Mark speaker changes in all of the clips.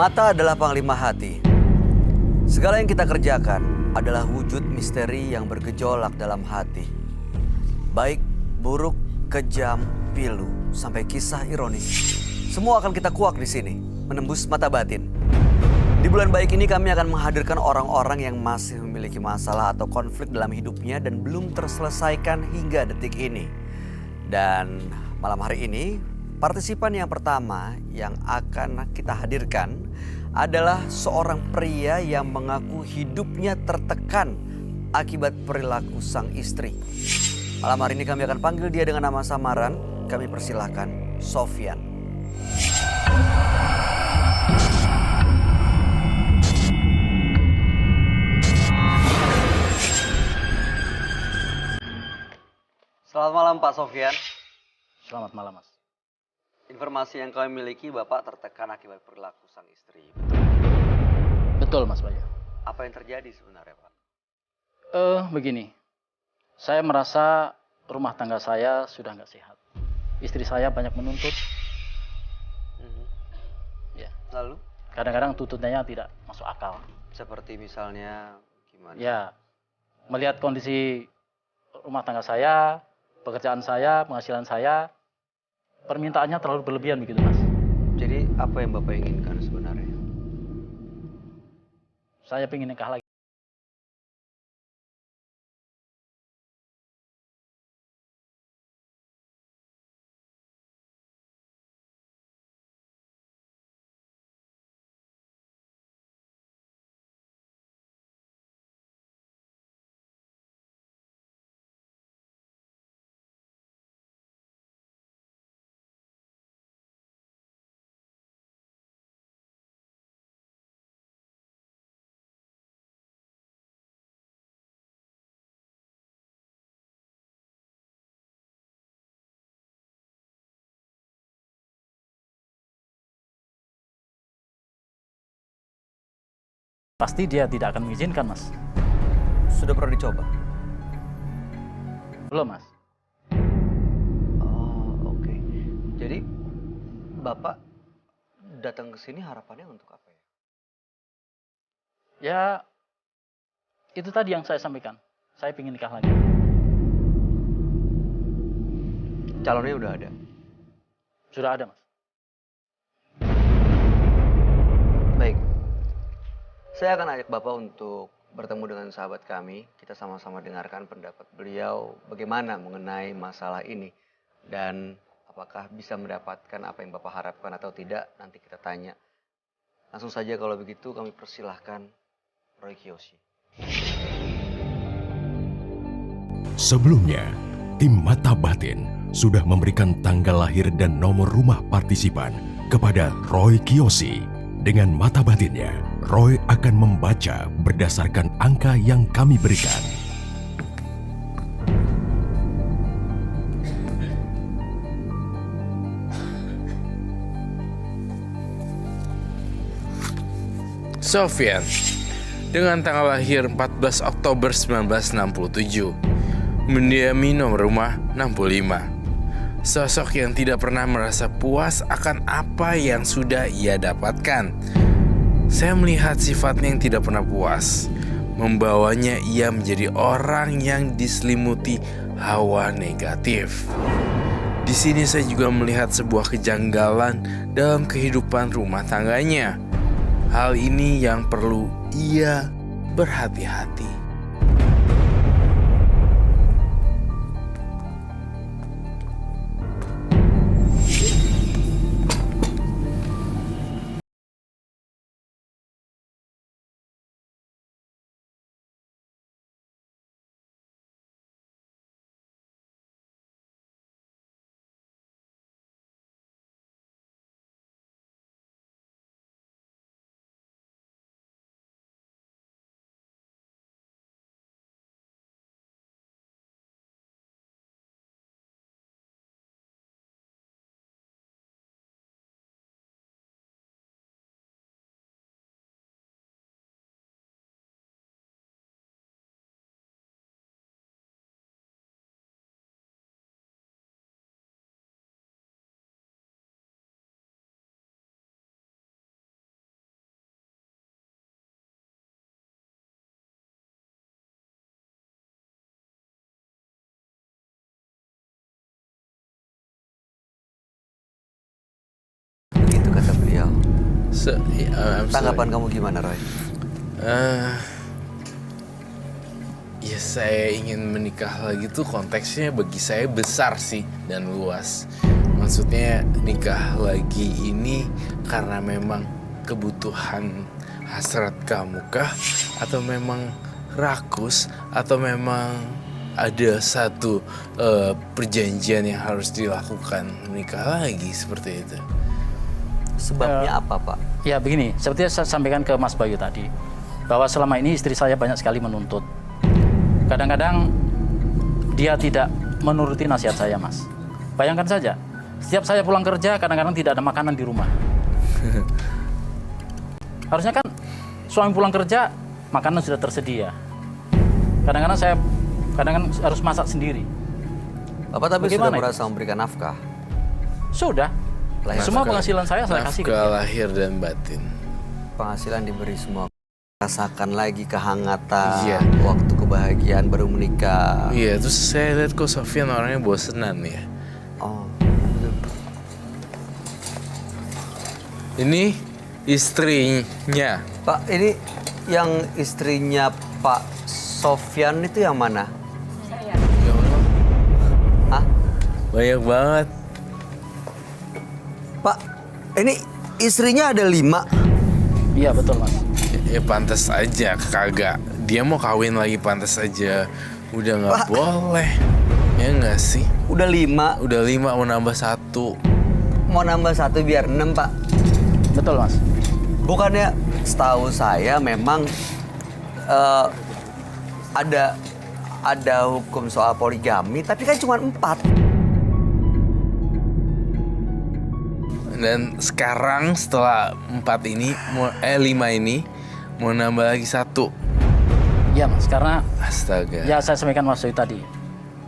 Speaker 1: Mata adalah panglima hati. Segala yang kita kerjakan adalah wujud misteri yang bergejolak dalam hati. Baik, buruk, kejam, pilu, sampai kisah ironis. Semua akan kita kuak di sini, menembus mata batin. Di bulan baik ini kami akan menghadirkan orang-orang yang masih memiliki masalah atau konflik dalam hidupnya dan belum terselesaikan hingga detik ini. Dan malam hari ini, partisipan yang pertama yang akan kita hadirkan adalah seorang pria yang mengaku hidupnya tertekan akibat perilaku sang istri. Malam hari ini kami akan panggil dia dengan nama samaran. Kami persilahkan Sofyan. Selamat malam Pak Sofyan.
Speaker 2: Selamat malam, Mas.
Speaker 1: Informasi yang kami miliki, Bapak tertekan akibat perilaku sang istri.
Speaker 2: Betul, Mas Bayu.
Speaker 1: Apa yang terjadi sebenarnya, Pak?
Speaker 2: Begini. Saya merasa rumah tangga saya sudah nggak sehat. Istri saya banyak menuntut. Ya.
Speaker 1: Lalu?
Speaker 2: Kadang-kadang tuntutannya tidak masuk akal.
Speaker 1: Seperti misalnya gimana?
Speaker 2: Ya, melihat kondisi rumah tangga saya, pekerjaan saya, penghasilan saya, permintaannya terlalu berlebihan begitu, Mas.
Speaker 1: Jadi apa yang Bapak inginkan sebenarnya?
Speaker 2: Saya pengen nikah lagi. Pasti dia tidak akan mengizinkan, Mas.
Speaker 1: Sudah pernah dicoba?
Speaker 2: Belum, Mas.
Speaker 1: Oh, oke. Jadi Bapak datang ke sini harapannya untuk apa ya?
Speaker 2: Ya, itu tadi yang saya sampaikan. Saya ingin nikah lagi.
Speaker 1: Calonnya udah ada.
Speaker 2: Sudah ada, Mas.
Speaker 1: Baik. Saya akan ajak Bapak untuk bertemu dengan sahabat kami. Kita sama-sama dengarkan pendapat beliau bagaimana mengenai masalah ini. Dan apakah bisa mendapatkan apa yang Bapak harapkan atau tidak, nanti kita tanya. Langsung saja kalau begitu kami persilahkan Roy Kiyoshi.
Speaker 3: Sebelumnya, tim Mata Batin sudah memberikan tanggal lahir dan nomor rumah partisipan kepada Roy Kiyoshi. Dengan mata batinnya, Roy akan membaca berdasarkan angka yang kami berikan.
Speaker 4: Sofyan, dengan tanggal lahir 14 Oktober 1967, mendiami nomor rumah 65. Sosok yang tidak pernah merasa puas akan apa yang sudah ia dapatkan. Saya melihat sifatnya yang tidak pernah puas, membawanya ia menjadi orang yang diselimuti hawa negatif. Di sini saya juga melihat sebuah kejanggalan dalam kehidupan rumah tangganya. Hal ini yang perlu ia berhati-hati.
Speaker 1: Tanggapan kamu gimana, Roy?
Speaker 4: Ya saya ingin menikah lagi tuh konteksnya bagi saya besar sih dan luas. Maksudnya nikah lagi ini karena memang kebutuhan hasrat kamu kah? Atau memang rakus? Atau memang ada satu perjanjian yang harus dilakukan menikah lagi seperti itu?
Speaker 1: Sebabnya apa, Pak?
Speaker 2: Ya begini, seperti yang saya sampaikan ke Mas Bayu tadi, bahwa selama ini istri saya banyak sekali menuntut. Kadang-kadang dia tidak menuruti nasihat saya, Mas. Bayangkan saja, setiap saya pulang kerja, kadang-kadang tidak ada makanan di rumah. Harusnya kan suami pulang kerja, makanan sudah tersedia. Kadang-kadang saya harus masak sendiri.
Speaker 1: Bapak tapi
Speaker 2: Bagaimana
Speaker 1: sudah
Speaker 2: itu?
Speaker 1: merasa memberikan nafkah.
Speaker 2: Sudah.
Speaker 1: Lahir
Speaker 2: Semua
Speaker 1: sekali.
Speaker 2: penghasilan saya kasih ke
Speaker 4: Nafkah
Speaker 2: dia.
Speaker 4: lahir dan batin.
Speaker 1: Penghasilan diberi semua. Rasakan lagi kehangatan,
Speaker 4: Iya.
Speaker 1: waktu kebahagiaan baru menikah.
Speaker 4: Iya, terus saya lihat kok Sofyan orangnya bosenan ya.
Speaker 1: Oh,
Speaker 4: Ini istrinya.
Speaker 1: Pak, ini yang istrinya Pak Sofyan itu yang mana?
Speaker 4: Ya Allah,
Speaker 1: Hah?
Speaker 4: banyak banget.
Speaker 1: Pak, ini istrinya ada 5.
Speaker 2: Iya betul, Mas.
Speaker 4: Ya pantas aja kagak. Dia mau kawin lagi pantas aja. Udah nggak
Speaker 1: Pak.
Speaker 4: boleh. Ya nggak sih?
Speaker 1: Udah 5,
Speaker 4: Udah 5 mau nambah 1.
Speaker 1: mau nambah 1 biar 6, Pak.
Speaker 2: Betul, Mas.
Speaker 1: Bukannya setahu saya memang ada hukum soal poligami, tapi kan cuma 4.
Speaker 4: Dan sekarang setelah 5 ini mau nambah lagi 1.
Speaker 2: Iya, Mas. Karena
Speaker 4: Astaga.
Speaker 2: ya saya sampaikan Mas Bayu tadi,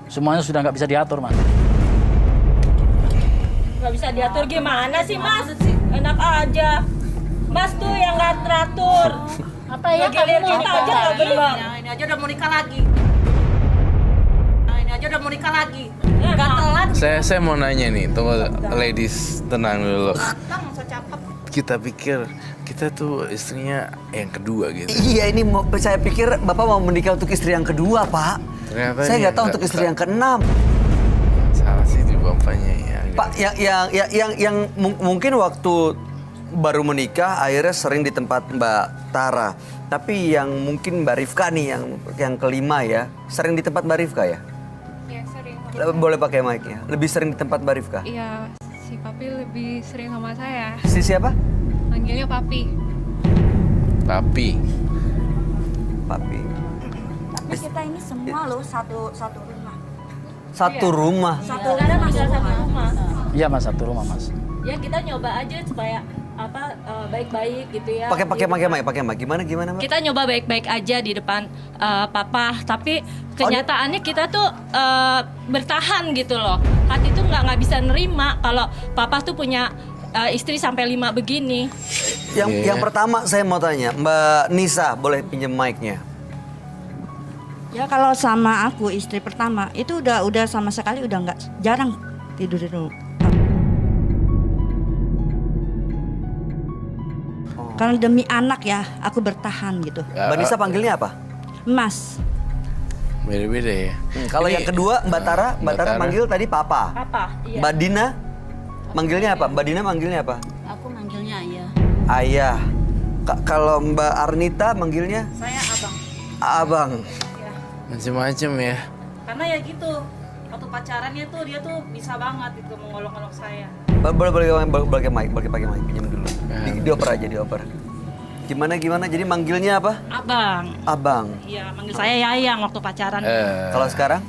Speaker 2: semuanya sudah nggak bisa diatur, Mas.
Speaker 5: Nggak bisa diatur gimana sih, Mas? Enak aja. Mas tuh yang nggak teratur.
Speaker 6: Apa ya kamu
Speaker 5: Gilir
Speaker 6: mau
Speaker 5: kita aja nggak bener.
Speaker 6: Nah, ini aja udah mau nikah lagi. Nggak telat.
Speaker 4: Saya mau nanya nih, tunggu ladies tenang dulu.
Speaker 6: Datang so cakep.
Speaker 4: Kita pikir kita tuh istrinya yang kedua gitu.
Speaker 1: Iya, ini saya pikir Bapak mau menikah untuk istri yang kedua, Pak.
Speaker 4: Ternyata
Speaker 1: Saya
Speaker 4: ini
Speaker 1: nggak tahu
Speaker 4: nggak-
Speaker 1: untuk istri yang ke-6.
Speaker 4: Salah sih di bapaknya ya.
Speaker 1: Pak, yang mungkin waktu baru menikah akhirnya sering di tempat Mbak Tara. Tapi yang mungkin Mbak Rifka nih yang kelima ya, sering di tempat Mbak Rifka ya?
Speaker 7: Iya sering.
Speaker 1: Boleh pakai mic-nya. Lebih sering di tempat Mbak Rifka.
Speaker 7: Iya, si Papi lebih sering sama saya.
Speaker 1: Si siapa?
Speaker 7: Manggilnya Papi.
Speaker 4: Papi.
Speaker 1: Papi.
Speaker 6: Tapi kita ini semua loh satu rumah.
Speaker 1: Satu rumah.
Speaker 6: Satu
Speaker 5: Sekarang
Speaker 6: rumah
Speaker 5: tinggal
Speaker 6: semua.
Speaker 5: satu rumah.
Speaker 2: Iya, Mas. Satu rumah, Mas.
Speaker 5: Ya kita nyoba aja supaya baik-baik gitu ya.
Speaker 1: Pakai mic. Gimana Mbak?
Speaker 5: Kita nyoba baik-baik aja di depan papa, tapi kenyataannya kita tuh bertahan gitu loh. Hati tuh nggak bisa nerima kalau papa tuh punya istri sampai 5 begini.
Speaker 1: Yang pertama saya mau tanya, Mbak Nisa, boleh pinjam mic-nya?
Speaker 6: Ya kalau sama aku istri pertama itu udah sama sekali udah nggak jarang tidur di rumah. Karena demi anak ya aku bertahan gitu.
Speaker 1: Mbak Nisa panggilnya apa?
Speaker 6: Mas,
Speaker 4: Beda-beda ya.
Speaker 1: Kalau
Speaker 4: Ini-
Speaker 1: yang kedua Mbak Tara manggil tadi Papa.
Speaker 5: Papa, iya.
Speaker 1: Mbak Dina manggilnya apa? Mbak Dina manggilnya apa?
Speaker 6: aku manggilnya ayah.
Speaker 1: Ayah. Kalau Mbak Arnita manggilnya
Speaker 5: Saya abang.
Speaker 1: Abang.
Speaker 4: Macem-macem ya.
Speaker 8: Karena ya gitu, waktu pacarannya tuh dia tuh bisa banget gitu mengolok-olok saya.
Speaker 1: Boleh pakai mic, pinjam dulu. Dioper aja, dioper. Gimana? Jadi manggilnya apa?
Speaker 8: Abang,
Speaker 1: Abang.
Speaker 8: iya manggil saya Yayang waktu pacaran.
Speaker 1: Kalau sekarang?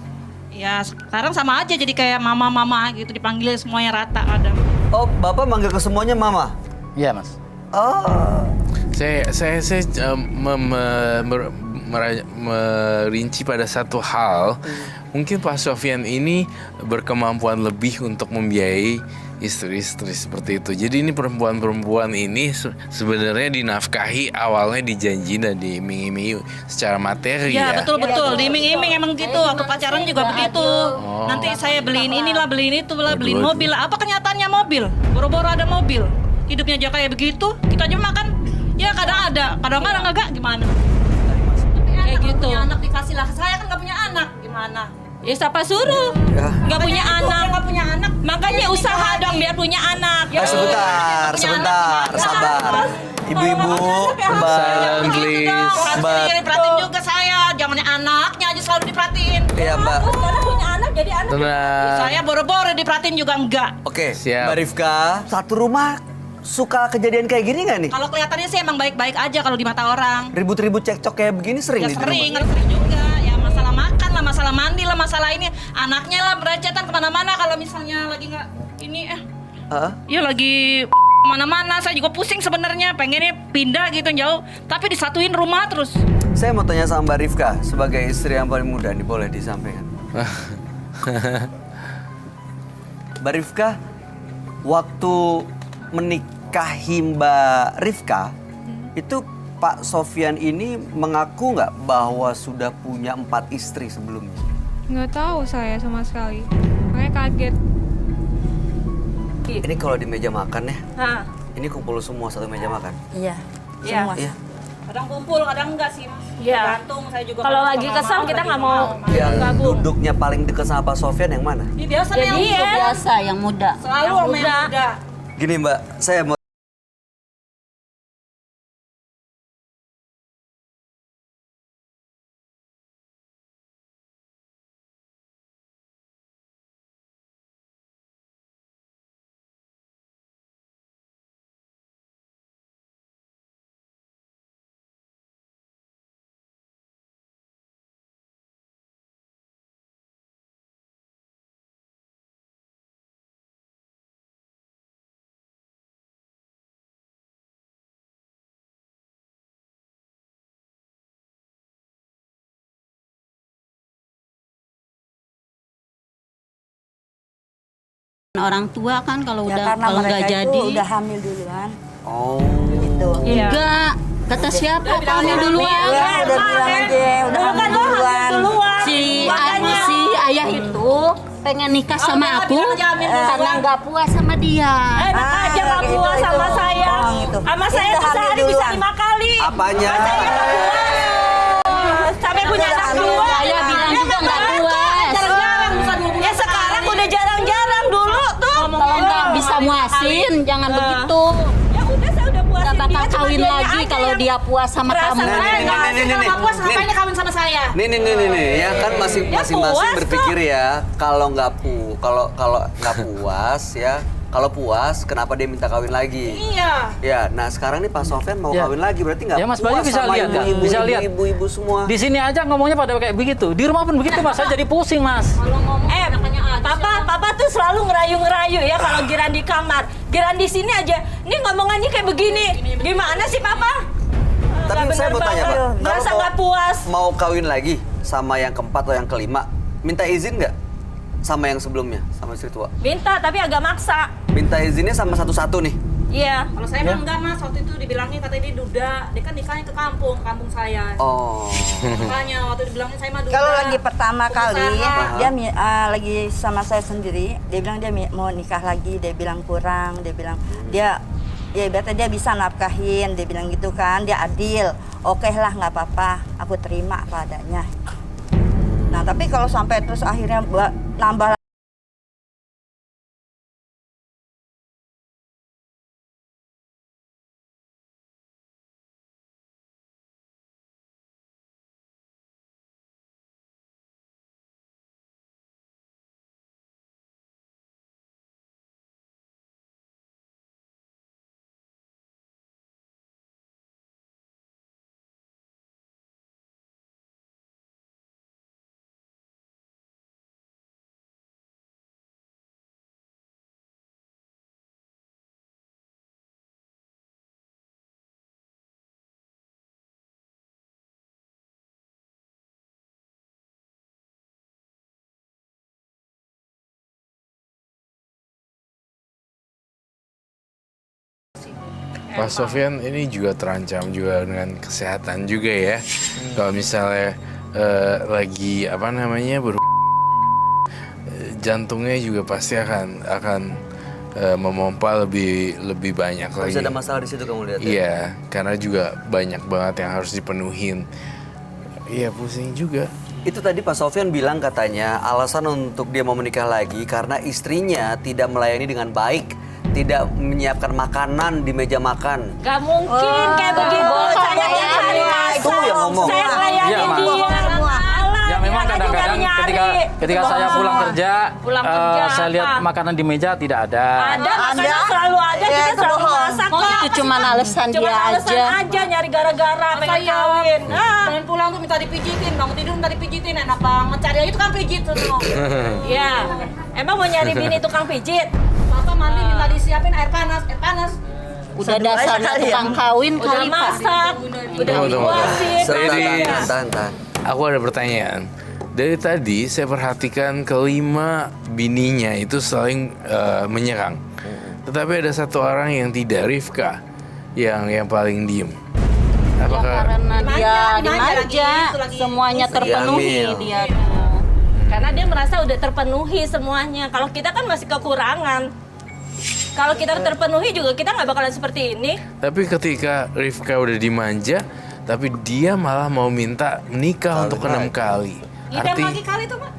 Speaker 8: Ya sekarang sama aja jadi kayak mama-mama gitu dipanggil semuanya rata kadang.
Speaker 1: Oh, Bapak manggil ke semuanya Mama.
Speaker 2: Iya, Mas.
Speaker 1: Oh.
Speaker 4: Saya merinci pada satu hal. Mungkin Pak Sofyan ini berkemampuan lebih untuk membiayai istri-istri seperti itu. Jadi ini perempuan-perempuan ini sebenarnya dinafkahi awalnya dijanji dan diiming-imingi secara materi
Speaker 8: Iya
Speaker 4: ya.
Speaker 8: betul, diiming-iming emang gitu. Waktu pacaran juga begitu. Nanti saya beliin inilah, beliin itu lah, beliin
Speaker 4: Waduh.
Speaker 8: mobil lah. Apa kenyataannya mobil? Boro-boro ada mobil. hidupnya aja kayak begitu. Kita aja makan, ya kadang ada, kadang-kadang enggak, gimana?
Speaker 5: Kayak gitu.
Speaker 8: Punya anak dikasih lah, saya kan nggak punya anak, gimana?
Speaker 5: Ya siapa suruh?
Speaker 1: Ya.
Speaker 5: Nggak punya anak.
Speaker 8: Nggak punya anak.
Speaker 5: Makanya usaha dong biar punya anak.
Speaker 1: Sebentar, sebentar, sabar. Ibu-ibu, Mbak.
Speaker 4: Silent, please.
Speaker 8: Harusnya
Speaker 1: Mbak.
Speaker 8: dia diperhatiin juga saya, jangan anaknya aja selalu diperhatiin.
Speaker 1: Iya, Mbak.
Speaker 5: Karena punya anak jadi anak.
Speaker 4: Tenang.
Speaker 8: Saya boro-boro diperhatiin juga enggak.
Speaker 1: Oke,
Speaker 4: Siap.
Speaker 1: Mbak Rifka, satu rumah suka kejadian kayak gini nggak nih?
Speaker 8: Kalau kelihatannya sih emang baik-baik aja kalau di mata orang.
Speaker 1: Ribut-ribut cekcok kayak begini sering
Speaker 8: Ya
Speaker 1: nih di
Speaker 8: sering,
Speaker 1: rumah?
Speaker 8: sering juga. Ya masalah makan lah, masalah mandi lah, masalah ini. Anaknya lah berecetan kemana-mana kalau misalnya lagi nggak ini
Speaker 1: Heeh.
Speaker 8: ya lagi kemana-mana. Saya juga pusing sebenarnya, pengennya pindah gitu jauh. Tapi disatuin rumah terus.
Speaker 1: Saya mau tanya sama Mbak Rifka, sebagai istri yang paling muda nih, boleh disampaikan? Mbak Rifka, waktu menikahi Mbak Rifka, itu Pak Sofyan ini mengaku nggak bahwa sudah punya 4 istri sebelumnya?
Speaker 7: Nggak tahu saya sama sekali. Makanya kaget.
Speaker 1: Ini kalau di meja makan ya,
Speaker 8: Nah,
Speaker 1: ini kumpul semua satu meja makan?
Speaker 6: Iya.
Speaker 8: Iya.
Speaker 6: Semua.
Speaker 1: Iya.
Speaker 8: kadang kumpul, kadang enggak sih.
Speaker 5: Iya.
Speaker 8: Tergantung, saya juga.
Speaker 5: Kalau
Speaker 8: kadang
Speaker 5: lagi
Speaker 8: suka
Speaker 5: kesal
Speaker 8: mau,
Speaker 5: kita
Speaker 8: lagi
Speaker 5: nggak mau.
Speaker 1: Yang
Speaker 5: gabung.
Speaker 1: duduknya paling dekat sama Pak Sofyan yang mana?
Speaker 8: Ini biasanya yang
Speaker 5: Jadi ya.
Speaker 6: Biasa yang muda.
Speaker 8: selalu
Speaker 5: yang
Speaker 8: sama
Speaker 5: muda.
Speaker 8: yang muda.
Speaker 1: Gini Mbak, saya mau
Speaker 9: Orang tua kan kalau
Speaker 6: Ya,
Speaker 9: udah
Speaker 6: karena
Speaker 9: kalau nggak
Speaker 6: mereka
Speaker 9: jadi
Speaker 6: itu udah hamil duluan.
Speaker 1: Oh.
Speaker 6: Gitu.
Speaker 5: Iya.
Speaker 9: enggak kata siapa hamil duluan
Speaker 6: Ya, udah bilang aja, udah hamil duluan.
Speaker 9: si ayah itu pengen nikah sama aku karena nggak puas sama dia.
Speaker 5: Enak aja nggak
Speaker 6: itu,
Speaker 5: puas
Speaker 6: itu.
Speaker 5: sama saya.
Speaker 6: Oh, gitu.
Speaker 5: Sama
Speaker 6: Dia
Speaker 5: saya
Speaker 6: udah
Speaker 5: tuh
Speaker 6: hamil
Speaker 5: sehari bisa
Speaker 6: duluan.
Speaker 5: 5 kali.
Speaker 1: Apanya?
Speaker 5: Sampai punya
Speaker 6: Udah
Speaker 5: anak
Speaker 6: hamil.
Speaker 5: 2.
Speaker 9: Saya bilang juga nggak puas.
Speaker 8: Jarang-jarang bukan
Speaker 5: Ya sekarang udah jarang-jarang dulu tuh.
Speaker 9: Kalau nggak bisa muasin jangan begitu.
Speaker 5: Ya udah saya udah puasin
Speaker 9: Nggak bakal
Speaker 5: dia, cuma
Speaker 9: kawin
Speaker 5: dianya
Speaker 9: lagi
Speaker 5: aja
Speaker 9: kalau
Speaker 5: yang
Speaker 9: dia puas sama
Speaker 5: merasa
Speaker 9: kamu.
Speaker 1: Nah, nih, nih.
Speaker 8: Kalau puas ngapain dia kawin sama saya?
Speaker 1: Nih, ya kan masing-masing
Speaker 5: puas
Speaker 1: berpikir ya, kalau nggak puas ya, kalau puas kenapa dia minta kawin lagi?
Speaker 8: Iya.
Speaker 1: Ya, nah sekarang nih Pak Sofyan mau
Speaker 2: Ya.
Speaker 1: kawin lagi berarti nggak
Speaker 2: Ya, Mas Bayu
Speaker 1: puas
Speaker 2: bisa
Speaker 1: sama
Speaker 2: lihat, kan? Bisa lihat.
Speaker 1: ibu-ibu semua.
Speaker 2: Di sini aja ngomongnya pada kayak begitu. Di rumah pun begitu, Mas. Saya jadi pusing, Mas.
Speaker 8: Kalau ngomong
Speaker 5: Papa tuh selalu ngerayu-ngerayu ya kalau Giran di kamar. Giran di sini aja. Ini ngomongannya kayak begini. Gimana sih Papa?
Speaker 1: Tapi
Speaker 5: Nggak
Speaker 1: saya
Speaker 5: bener
Speaker 1: mau tanya Pak,
Speaker 5: banget. Merasa
Speaker 1: kalau
Speaker 5: nggak puas.
Speaker 1: mau kawin lagi sama yang keempat atau yang kelima, minta izin nggak sama yang sebelumnya, sama istri tua?
Speaker 5: Minta tapi agak maksa.
Speaker 1: Minta izinnya sama satu-satu nih.
Speaker 5: Iya.
Speaker 8: Kalau saya mah enggak Mas, waktu itu dibilangnya katanya dia duda, dia kan nikahnya ke kampung saya.
Speaker 1: Oh.
Speaker 8: Makanya waktu dibilangnya saya mah duda.
Speaker 6: Kalau lagi pertama kali
Speaker 8: Pengusaha.
Speaker 6: dia lagi sama saya sendiri, dia bilang dia mau nikah lagi, dia bilang kurang, dia bilang dia ya ibaratnya dia bisa nafkahin, dia bilang gitu kan, dia adil. Oke lah nggak apa-apa, aku terima apa adanya. Nah tapi kalau sampai terus akhirnya nambah
Speaker 4: Pak Sofyan ini juga terancam juga dengan kesehatan juga ya. Kalau misalnya lagi apa namanya jantungnya juga pasti akan memompa lebih banyak lagi.
Speaker 1: Bisa ada masalah di situ kamu lihat ya?
Speaker 4: Iya, karena juga banyak banget yang harus dipenuhin. Iya, pusing juga.
Speaker 1: Itu tadi Pak Sofyan bilang katanya alasan untuk dia mau menikah lagi karena istrinya tidak melayani dengan baik, tidak menyiapkan makanan di meja makan.
Speaker 5: Gak mungkin kayak begitu. Saya yang hari
Speaker 1: Tuh yang ngomong.
Speaker 5: Saya ngelayanin
Speaker 2: Iya, Mas.
Speaker 5: dia.
Speaker 2: Ya memang kadang-kadang ketika saya pulang kerja, saya lihat
Speaker 5: apa?
Speaker 2: makanan di meja tidak ada.
Speaker 5: Ada, makanan selalu ada, kita selalu masak.
Speaker 9: Oh, itu cuma alasan
Speaker 5: Cuma
Speaker 9: dia
Speaker 5: alasan aja nyari gara-gara pengen kawin.
Speaker 8: Pengen pulang tuh minta dipijitin, bangun tidur minta dipijitin, enak banget. Cari aja tukang pijit tuh.
Speaker 5: Iya. Emang mau nyari bini tukang pijit?
Speaker 8: Papa mandi minta disiapin air panas.
Speaker 9: Udah dasarnya tukang kawin
Speaker 5: Udah
Speaker 9: kali Pak.
Speaker 5: masak, udah
Speaker 4: Tunggu.
Speaker 5: dibuasin.
Speaker 1: Tahan.
Speaker 4: Aku ada pertanyaan. Dari tadi saya perhatikan kelima bininya itu saling menyerang. Tetapi ada satu orang yang tidak, Rifka, yang paling diem.
Speaker 9: Ya
Speaker 4: Apakah
Speaker 9: karena dia
Speaker 8: dimanja
Speaker 9: dimanja,
Speaker 8: lagi.
Speaker 9: semuanya terpenuhi
Speaker 1: Diambil.
Speaker 9: dia tuh.
Speaker 5: Karena dia merasa udah terpenuhi semuanya. Kalau kita kan masih kekurangan. Kalau kita terpenuhi juga kita nggak bakalan seperti ini.
Speaker 4: tapi ketika Rifka udah dimanja, tapi dia malah mau minta menikah untuk ke-6 kali.
Speaker 8: Ngidam lagi kali tuh, Pak.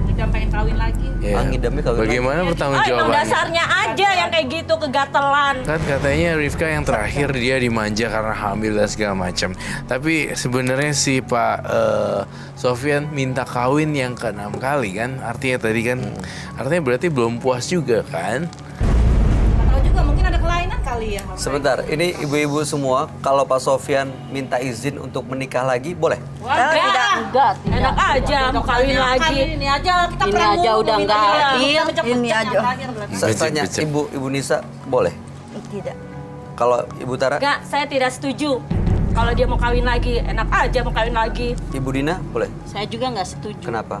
Speaker 8: Ngidam pengen kawin lagi.
Speaker 4: Ya,
Speaker 1: ngidamnya kawin
Speaker 4: bagaimana
Speaker 5: Oh, emang
Speaker 4: pertanggungjawabannya?
Speaker 5: dasarnya aja yang kayak gitu, kegatelan.
Speaker 4: Kan katanya Rifka yang terakhir dia dimanja karena hamil dan segala macam. Tapi sebenarnya si Pak Sofyan minta kawin yang ke-6 kali kan? Artinya tadi kan, artinya berarti belum puas juga kan?
Speaker 8: Nggak tahu juga mungkin ada kelainan kali ya.
Speaker 1: Sebentar, ini ibu-ibu semua, kalau Pak Sofyan minta izin untuk menikah lagi, boleh?
Speaker 5: Wah,
Speaker 9: Enggak, tidak.
Speaker 5: enak aja mau kawin lagi.
Speaker 8: Ini aja kita
Speaker 9: Ini
Speaker 8: pernah
Speaker 9: aja
Speaker 8: ngomong,
Speaker 9: udah
Speaker 8: minta
Speaker 9: nggak
Speaker 8: dia.
Speaker 9: adil.
Speaker 8: Cepet-cepet
Speaker 6: Ini
Speaker 8: yang
Speaker 6: aja.
Speaker 8: terakhir berarti.
Speaker 1: Saya
Speaker 4: Becek,
Speaker 1: tanya,
Speaker 4: becek.
Speaker 1: Ibu Nisa, boleh?
Speaker 6: Tidak.
Speaker 1: Kalau Ibu Tara,
Speaker 5: Enggak, saya tidak setuju. Kalau dia mau kawin lagi, enak aja mau kawin lagi.
Speaker 1: Ibu Dina, boleh?
Speaker 9: Saya juga nggak setuju.
Speaker 1: Kenapa?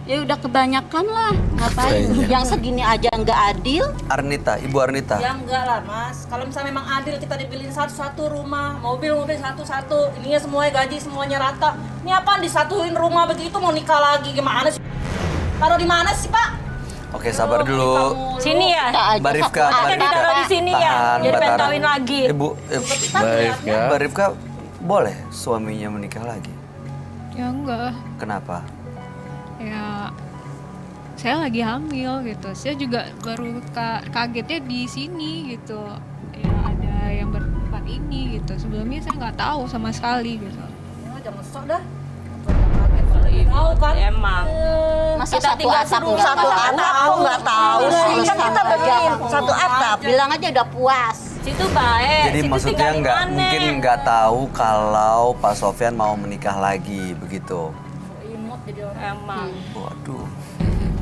Speaker 9: Ya udah kebanyakan lah, ngapain? Yang segini aja nggak adil.
Speaker 1: Arnita, Ibu Arnita.
Speaker 8: Ya enggak lah Mas, kalau misalnya memang adil kita dibeliin satu-satu rumah, mobil satu-satu, ininya semuanya gaji semuanya rata. Ini apaan disatuin rumah begitu mau nikah lagi gimana sih? Taruh di mana sih Pak?
Speaker 1: Oke, sabar dulu.
Speaker 5: Sini ya.
Speaker 9: Kita aja
Speaker 1: Mbak Rifka,
Speaker 9: satu
Speaker 5: Ada
Speaker 1: Mbak
Speaker 5: ditaruh
Speaker 1: Rifka.
Speaker 5: di sini ya.
Speaker 1: Tahan,
Speaker 5: Jadi
Speaker 1: Mbak
Speaker 5: pengen
Speaker 1: Tara.
Speaker 5: kawin lagi.
Speaker 1: Ibu,
Speaker 4: Baik ya.
Speaker 1: Mbak Rifka, boleh suaminya menikah lagi?
Speaker 7: Ya enggak.
Speaker 1: Kenapa?
Speaker 7: Ya saya lagi hamil gitu. Saya juga baru kagetnya di sini gitu. Ya ada yang bertempat ini gitu. Sebelumnya saya nggak tahu sama sekali gitu.
Speaker 8: Ya jangan sok dah. Mau kan?
Speaker 5: Emang.
Speaker 9: Masa
Speaker 5: Kita
Speaker 9: satu
Speaker 5: tinggal
Speaker 9: atap
Speaker 5: serumah.
Speaker 9: nggak
Speaker 6: Satu
Speaker 9: tahu?
Speaker 6: atap kok nggak tahu sih. Kan kita begini, satu atap.
Speaker 9: Bilang aja udah puas.
Speaker 5: Situ baik.
Speaker 1: Jadi
Speaker 5: situ
Speaker 1: maksudnya
Speaker 5: tinggal di
Speaker 1: nggak
Speaker 5: mana?
Speaker 1: mungkin nggak tahu kalau Pak Sofyan mau menikah lagi begitu.
Speaker 8: Imut jadi orang.
Speaker 5: Emang.
Speaker 1: Waduh.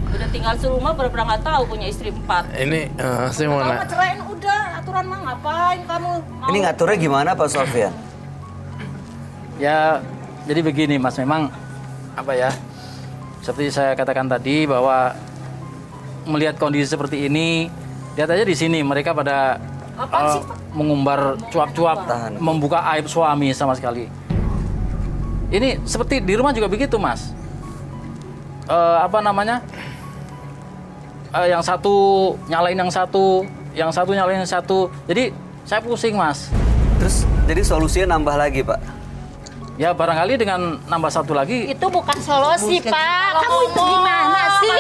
Speaker 5: Udah tinggal serumah pernah nggak tahu punya istri 4.
Speaker 4: Ini saya mau
Speaker 8: Kalau
Speaker 4: nanya.
Speaker 8: mah ceraiin udah, aturan mah ngapain kamu? Mau
Speaker 1: Ini ngaturnya gimana Pak Sofyan?
Speaker 2: Ya, jadi begini Mas, memang apa ya? Seperti saya katakan tadi bahwa melihat kondisi seperti ini, lihat aja di sini mereka pada mengumbar cuap-cuap,
Speaker 1: Tahan.
Speaker 2: membuka aib suami sama sekali. Ini seperti di rumah juga begitu Mas. Apa namanya? Yang satu nyalain yang satu nyalain yang satu. Jadi saya pusing Mas.
Speaker 1: Terus jadi solusinya nambah lagi Pak?
Speaker 2: Ya barangkali dengan nambah satu lagi.
Speaker 9: Itu bukan solusi Pak. Kamu itu gimana sih?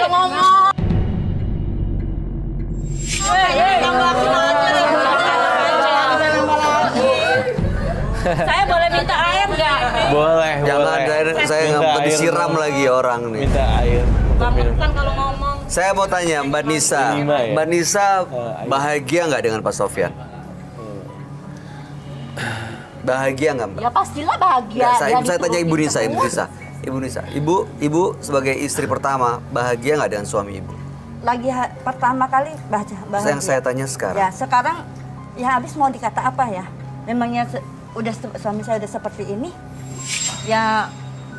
Speaker 5: Saya boleh minta air nggak?
Speaker 4: Boleh,
Speaker 1: Jangan saya nggak mau disiram lagi orang nih.
Speaker 10: Minta air untuk minum.
Speaker 8: kan kalau ngomong
Speaker 1: Saya mau tanya Mbak Nisa,
Speaker 10: Ini, Mbak, ya?
Speaker 1: Mbak Nisa bahagia nggak dengan Pak Sofyan? Bahagia nggak Mbak?
Speaker 9: Ya pastilah bahagia.
Speaker 1: Nggak,
Speaker 9: Ya,
Speaker 1: saya tanya Ibu
Speaker 9: diturutin
Speaker 1: Nisa, Ibu
Speaker 9: terus.
Speaker 1: Nisa. Ibu Nisa, Ibu sebagai istri pertama bahagia nggak dengan suami Ibu?
Speaker 6: Lagi pertama kali bahagia.
Speaker 1: Yang saya tanya sekarang.
Speaker 6: Ya sekarang ya habis mau dikata apa ya? Memangnya suami saya udah seperti ini. Ya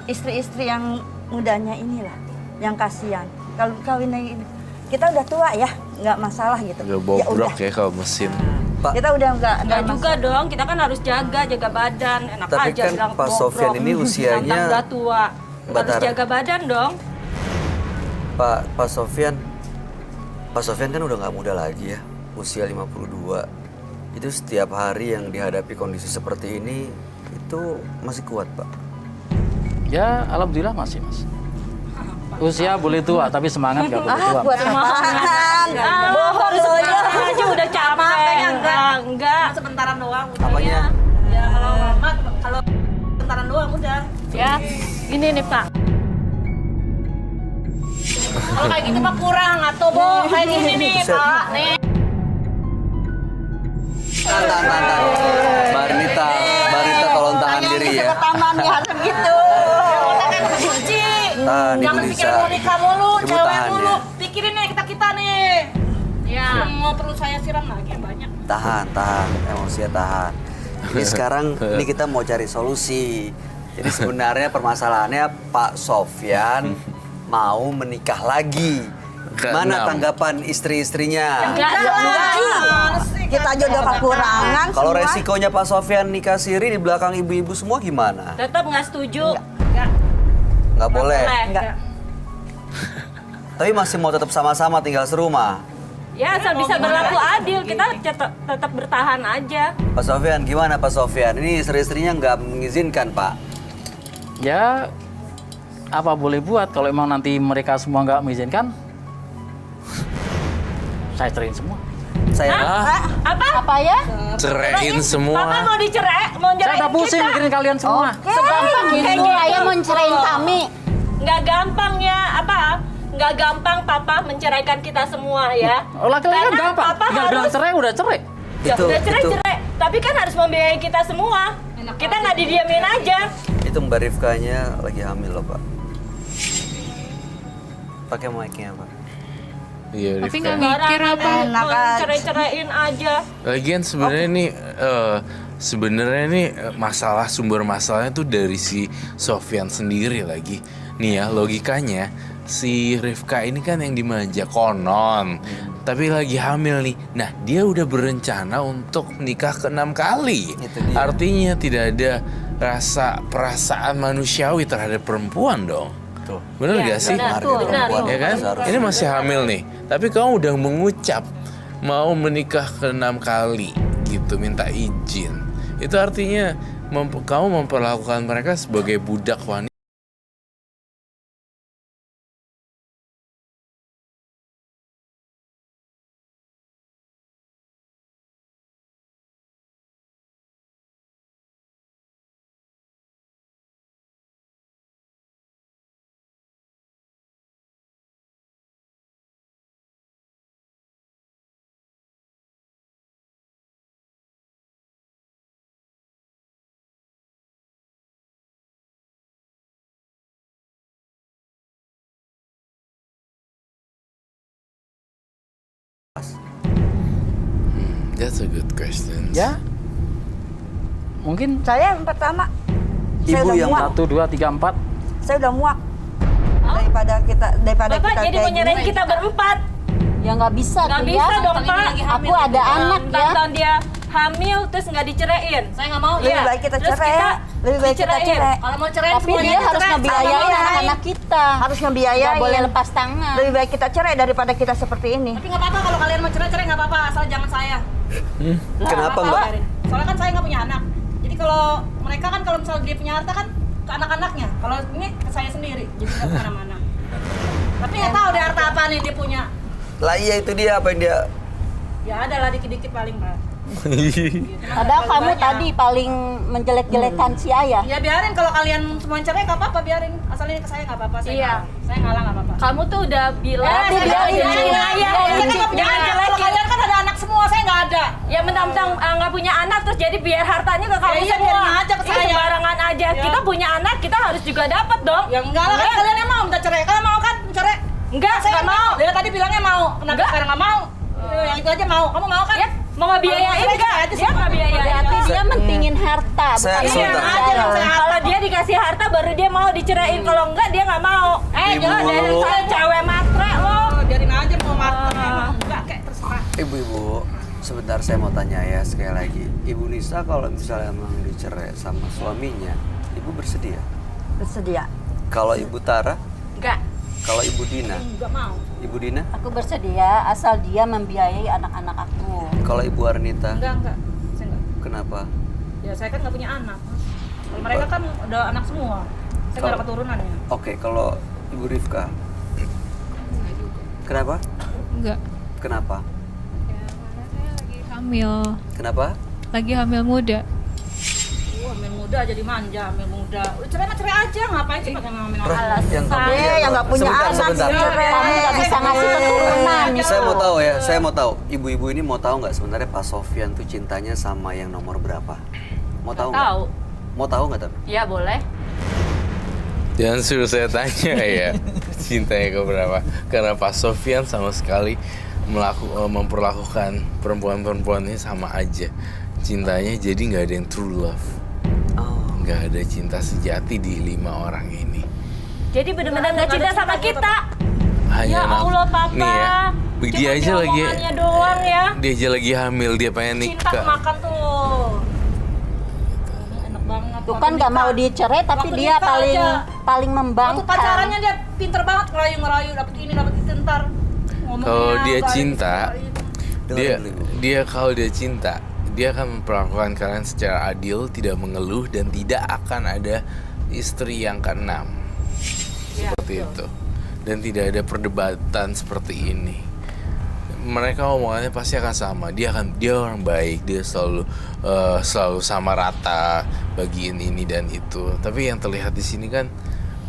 Speaker 6: istri-istri yang mudanya inilah yang kasihan. Kalau kawin lagi kita udah tua ya, nggak masalah gitu.
Speaker 4: Agak bobrok
Speaker 6: udah.
Speaker 4: ya kalau mesin.
Speaker 1: Pak,
Speaker 6: Kita udah nggak
Speaker 5: Enggak juga dong, kita kan harus jaga badan. Enak
Speaker 1: Tapi
Speaker 5: aja
Speaker 1: kan
Speaker 5: bilang
Speaker 1: Pak Sofyan ini usianya-
Speaker 5: Mentang udah tua.
Speaker 1: Mbak
Speaker 5: Harus
Speaker 1: Tara.
Speaker 5: jaga badan dong.
Speaker 1: Pak Sofyan, Pak Sofyan kan udah nggak muda lagi ya, usia 52. Itu setiap hari yang dihadapi kondisi seperti ini, itu masih kuat, Pak?
Speaker 2: Ya, alhamdulillah masih, Mas. Usia boleh tua, tapi semangat nggak boleh tua.
Speaker 6: Buat semangat. Bohong soalnya.
Speaker 5: aja udah capek. Enggak.
Speaker 8: Sebentaran doang udah.
Speaker 1: Apanya?
Speaker 8: Ya kalau sebentaran doang udah.
Speaker 5: Ya, ini nih Pak.
Speaker 8: Kalau kayak gitu mah kurang atau Bo, kayak gini nih Pak. Nih.
Speaker 1: Tahan. Mbak Rita tolong tahan diri ya.
Speaker 6: Taman ya harus gitu.
Speaker 8: Kunci.
Speaker 1: Tahan, Ibu
Speaker 8: Jangan
Speaker 1: Lisa.
Speaker 8: pikirin mau nikah mulu,
Speaker 1: Ibu
Speaker 8: cewek
Speaker 1: tahan
Speaker 8: mulu.
Speaker 1: ya.
Speaker 8: Pikirin nih kita nih.
Speaker 5: Ya.
Speaker 8: Mau perlu saya siram lagi yang banyak.
Speaker 1: Tahan, emosinya tahan. Ini sekarang ini kita mau cari solusi. Jadi sebenarnya permasalahannya Pak Sofyan mau menikah lagi. Gimana
Speaker 4: Keenam.
Speaker 1: tanggapan istri-istrinya?
Speaker 5: Enggak lah.
Speaker 6: Kita aja udah kekurangan
Speaker 1: Kalau
Speaker 6: semua.
Speaker 1: resikonya Pak Sofyan nikah siri di belakang ibu-ibu semua gimana?
Speaker 5: Tetap nggak setuju.
Speaker 1: Nggak boleh.
Speaker 6: Enggak.
Speaker 1: Tapi masih mau tetap sama-sama tinggal serumah.
Speaker 5: Ya, asal bisa berlaku adil, kita tetap bertahan aja.
Speaker 1: Pak Sofyan, gimana Pak Sofyan? Ini istri-istrinya nggak mengizinkan, Pak.
Speaker 2: Ya, apa boleh buat kalau emang nanti mereka semua nggak mengizinkan, saya ceraiin semua.
Speaker 1: Saya
Speaker 9: Apa ya?
Speaker 4: Ceraiin
Speaker 5: Papa
Speaker 4: semua.
Speaker 5: mau dicerai, mau
Speaker 2: Saya
Speaker 5: nyerahin
Speaker 2: udah pusing
Speaker 5: kita.
Speaker 2: mikirin kalian semua.
Speaker 9: Segampang gitu ayah mau cerain kami.
Speaker 5: Nggak gampang ya, apa? Nggak gampang Papa menceraikan kita semua ya.
Speaker 2: Laki-laki kan
Speaker 5: Karena
Speaker 2: gampang,
Speaker 5: Papa
Speaker 2: tinggal bilang
Speaker 5: harus-
Speaker 2: cerai udah cerai.
Speaker 5: Ya, udah cerai. Tapi kan harus membiayai kita semua. Kita nggak didiamin aja.
Speaker 1: itu Mbak Rifkanya lagi hamil loh, Pak. Pakai mic-nya, Pak.
Speaker 4: Iya,
Speaker 7: Tapi
Speaker 4: Rifka.
Speaker 7: nggak mikir apa.
Speaker 6: Enak
Speaker 5: Mau
Speaker 6: aja.
Speaker 5: cerai-ceraiin aja.
Speaker 4: Lagian sebenarnya nih masalah sumber masalahnya tuh dari si Sofyan sendiri lagi. Nih ya logikanya si Rifka ini kan yang dimanja konon, tapi lagi hamil nih. Nah dia udah berencana untuk nikah ke-6 kali.
Speaker 1: Itu dia.
Speaker 4: Artinya tidak ada rasa perasaan manusiawi terhadap perempuan dong.
Speaker 1: Tuh.
Speaker 4: Bener
Speaker 5: Iya,
Speaker 4: gak sih?
Speaker 5: benar,
Speaker 1: Harga perempuan
Speaker 4: Ya kan?
Speaker 1: seharusnya.
Speaker 4: Ini masih hamil nih. Tapi kamu udah mengucap mau menikah ke-6 kali gitu, minta izin. Itu artinya kamu memperlakukan mereka sebagai budak wanita. That's a good question.
Speaker 2: Ya, mungkin
Speaker 6: Saya yang pertama. Saya
Speaker 1: Ibu
Speaker 6: udah
Speaker 1: yang
Speaker 6: muak.
Speaker 2: 1, 2, 3, 4.
Speaker 6: Saya udah muak. Daripada
Speaker 5: Bapak
Speaker 6: kita
Speaker 5: jadi
Speaker 6: kayak
Speaker 5: mau nyerahin
Speaker 6: gini.
Speaker 5: kita berempat.
Speaker 9: Ya nggak bisa
Speaker 5: Nggak
Speaker 9: tuh
Speaker 5: bisa
Speaker 9: ya.
Speaker 5: dong Pak.
Speaker 9: Aku ada anak ya.
Speaker 5: Tonton dia hamil terus nggak diceraiin.
Speaker 8: Saya nggak mau.
Speaker 6: Lebih baik kita
Speaker 5: Terus
Speaker 6: cerai.
Speaker 5: kita
Speaker 6: Lebih baik kita
Speaker 5: diceraiin.
Speaker 6: cerai.
Speaker 8: Kalau mau cerai
Speaker 9: Tapi
Speaker 8: semuanya
Speaker 9: dia harus
Speaker 8: cerai.
Speaker 9: ngebiayain
Speaker 8: Sama mau
Speaker 9: anak-anak kita.
Speaker 6: Harus ngebiayain.
Speaker 9: Nggak boleh lepas tangan.
Speaker 6: Lebih baik kita cerai daripada kita seperti ini.
Speaker 8: Tapi nggak apa-apa kalau kalian mau cerai nggak apa-apa, asal jangan saya.
Speaker 1: Kenapa,
Speaker 8: Nggak
Speaker 1: Mbak?
Speaker 8: apa-apa. Soalnya kan saya nggak punya anak. Jadi kalau mereka kan kalau misalnya dia punya harta kan ke anak-anaknya. Kalau ini ke saya sendiri, jadi nggak kemana-mana. Tapi nggak tahu deh harta apa nih dia punya.
Speaker 1: Lah iya itu dia apa yang dia
Speaker 8: Ya ada lah dikit-dikit paling Mbak.
Speaker 9: Padahal kamu tadi paling menjelek-jelekan si ayah.
Speaker 8: Ya biarin kalau kalian semua cerai nggak apa-apa biarin. Asal ini ke saya nggak apa-apa. Saya
Speaker 5: Iya.
Speaker 8: ngalah. Saya ngalah nggak apa-apa.
Speaker 5: Kamu tuh udah bilang
Speaker 9: Tapi
Speaker 5: saya
Speaker 9: biarin,
Speaker 5: punya
Speaker 9: biarin.
Speaker 5: ayah.
Speaker 8: Saya kan nggak punya
Speaker 5: Jangan
Speaker 8: anak. Kalau
Speaker 5: jelekin.
Speaker 8: kalian kan ada anak semua, saya nggak ada.
Speaker 5: Ya mentang-mentang nggak punya anak terus jadi biar hartanya ke kamu
Speaker 8: Ya iya,
Speaker 5: semua.
Speaker 8: biarin aja ke
Speaker 5: Ya,
Speaker 8: saya.
Speaker 5: sembarangan aja.
Speaker 8: Ya.
Speaker 5: Kita punya anak, kita harus juga dapat dong.
Speaker 8: Ya enggak lah, kan kalian yang mau minta cerai. Kalian mau kan cerai?
Speaker 5: Enggak,
Speaker 8: Saya
Speaker 5: nggak mau.
Speaker 8: Dia tadi bilangnya mau. Kenapa
Speaker 5: Enggak.
Speaker 8: sekarang nggak mau? Yang itu aja mau. Kamu mau kan?
Speaker 5: Ya, mau ngebiayain
Speaker 8: Kalau mau
Speaker 5: enggak?
Speaker 8: cerai aja
Speaker 5: Dia nggak biayain.
Speaker 9: Berarti dia mentingin harta,
Speaker 1: Saya-
Speaker 9: bukan
Speaker 1: sebentar.
Speaker 9: mentingin
Speaker 8: Aja dong,
Speaker 9: saya.
Speaker 8: saya
Speaker 5: Kalau dia dikasih harta baru dia mau diceraiin. Kalau enggak dia nggak mau.
Speaker 1: Ibu.
Speaker 5: Jangan dari saya cewek matre lo.
Speaker 8: Oh, biarin aja mau makan emang. Enggak kayak terserah.
Speaker 1: Ibu-ibu, sebentar saya mau tanya ya sekali lagi. Ibu Nisa kalau misalnya emang dicerai sama suaminya, Ibu bersedia?
Speaker 6: Bersedia.
Speaker 1: Kalau Ibu Tara,
Speaker 5: Enggak.
Speaker 1: Kalau Ibu Dina?
Speaker 8: Nggak mau.
Speaker 1: Ibu Dina?
Speaker 9: Aku bersedia asal dia membiayai anak-anak aku.
Speaker 1: Kalau Ibu Arnita?
Speaker 8: Enggak. Saya enggak.
Speaker 1: Kenapa?
Speaker 8: Ya saya kan nggak punya anak. Kalau mereka kan udah anak semua. Saya nggak ada keturunannya.
Speaker 1: Oke, kalau Ibu Rifka? Kenapa?
Speaker 7: Enggak.
Speaker 1: Kenapa?
Speaker 7: Ya, karena saya lagi hamil.
Speaker 1: Kenapa?
Speaker 7: Lagi hamil muda.
Speaker 8: Hamil muda jadi manja, hamil muda. Udah cerai mah cerai aja, ngapain sih pakai hamil muda?
Speaker 1: Yang kamu
Speaker 9: yang nggak punya
Speaker 1: sebentar,
Speaker 9: anak
Speaker 1: sebentar.
Speaker 9: kamu nggak bisa ngasih keturunan.
Speaker 1: Saya mau tahu ya, saya mau tahu. Ibu-ibu ini mau tahu nggak sebenarnya Pak Sofyan tuh cintanya sama yang nomor berapa? Mau tahu nggak?
Speaker 5: Tahu.
Speaker 1: Mau tahu nggak tapi?
Speaker 5: Ya boleh.
Speaker 4: Jangan suruh saya tanya ya cintanya ke berapa. Karena Pak Sofyan sama sekali memperlakukan perempuan-perempuan ini sama aja. Cintanya jadi nggak ada yang true love. Nggak ada cinta sejati di 5 orang ini.
Speaker 5: Jadi benar-benar nggak cinta sama kita.
Speaker 4: Hanya
Speaker 5: Ya Allah, Papa.
Speaker 4: Nih ya, dia
Speaker 5: Cuma
Speaker 4: aja lagi
Speaker 5: omongannya doang ya.
Speaker 4: Dia aja lagi hamil, dia pengen
Speaker 8: Cinta
Speaker 4: nikah.
Speaker 8: makan tuh. Enak banget.
Speaker 9: Tuh kan nggak mau dicerai tapi
Speaker 8: Waktu
Speaker 9: dia
Speaker 8: nikah
Speaker 9: paling
Speaker 8: aja.
Speaker 9: paling
Speaker 8: Waktu
Speaker 9: membangkang.
Speaker 8: pacarannya dia pinter banget ngerayu-ngerayu, dapet ini, dapet itu, ntar ngomongnya
Speaker 4: Kalau dia
Speaker 8: baik,
Speaker 4: cinta,
Speaker 1: Dengerin dulu, Ibu.
Speaker 4: dia kalau dia cinta, dia akan memperlakukan kalian secara adil, tidak mengeluh dan tidak akan ada istri yang keenam. Seperti itu. Dan tidak ada perdebatan seperti ini. Mereka omongannya pasti akan sama. Dia orang baik, dia selalu sama rata bagiin ini dan itu. Tapi yang terlihat di sini kan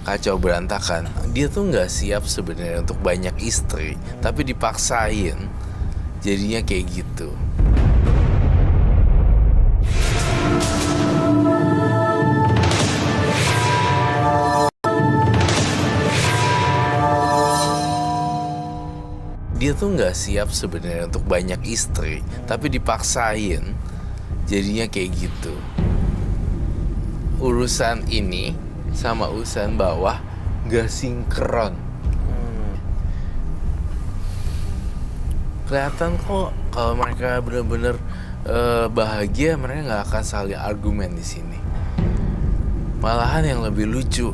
Speaker 4: kacau berantakan. Dia tuh nggak siap sebenarnya untuk banyak istri, tapi dipaksain. Jadinya kayak gitu. Dia tuh nggak siap sebenarnya untuk banyak istri, tapi dipaksain. Jadinya kayak gitu. Urusan ini sama urusan bawah nggak sinkron. Kelihatan kok kalau mereka benar-benar bahagia, mereka nggak akan saling argumen di sini. Malahan yang lebih lucu,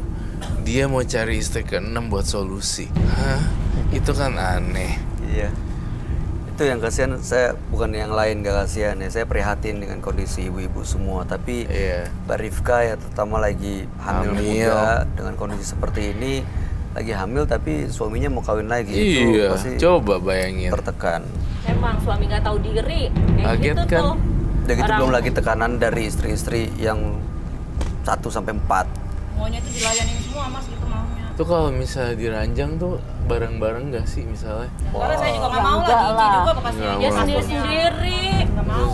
Speaker 4: dia mau cari istri ke-6 buat solusi. Hah? Itu kan aneh.
Speaker 1: Iya. Itu yang kasihan, saya bukan yang lain gak kasihan ya. Saya prihatin dengan kondisi ibu-ibu semua. Tapi
Speaker 4: Iya.
Speaker 1: Mbak Rifka ya terutama lagi hamil muda dengan kondisi seperti ini. Lagi hamil tapi suaminya mau kawin lagi. Itu
Speaker 4: Iya,
Speaker 1: pasti
Speaker 4: coba bayangin.
Speaker 1: tertekan.
Speaker 5: Emang suami nggak tahu diri. Kayak
Speaker 4: Kaget
Speaker 5: gitu
Speaker 4: kan?
Speaker 5: tuh.
Speaker 1: Dan itu
Speaker 5: Orang-
Speaker 1: belum lagi tekanan dari istri-istri yang 1-4.
Speaker 8: Maunya tuh dilayanin semua mas gitu maunya.
Speaker 4: Itu kalau misalnya diranjang tuh bareng-bareng gak sih misalnya?
Speaker 8: Karena saya juga nggak mau
Speaker 9: enggak
Speaker 8: lah, Gigi
Speaker 9: lah.
Speaker 8: juga bekas
Speaker 4: Nggak
Speaker 5: Ya
Speaker 4: mau.
Speaker 5: sendiri-sendiri.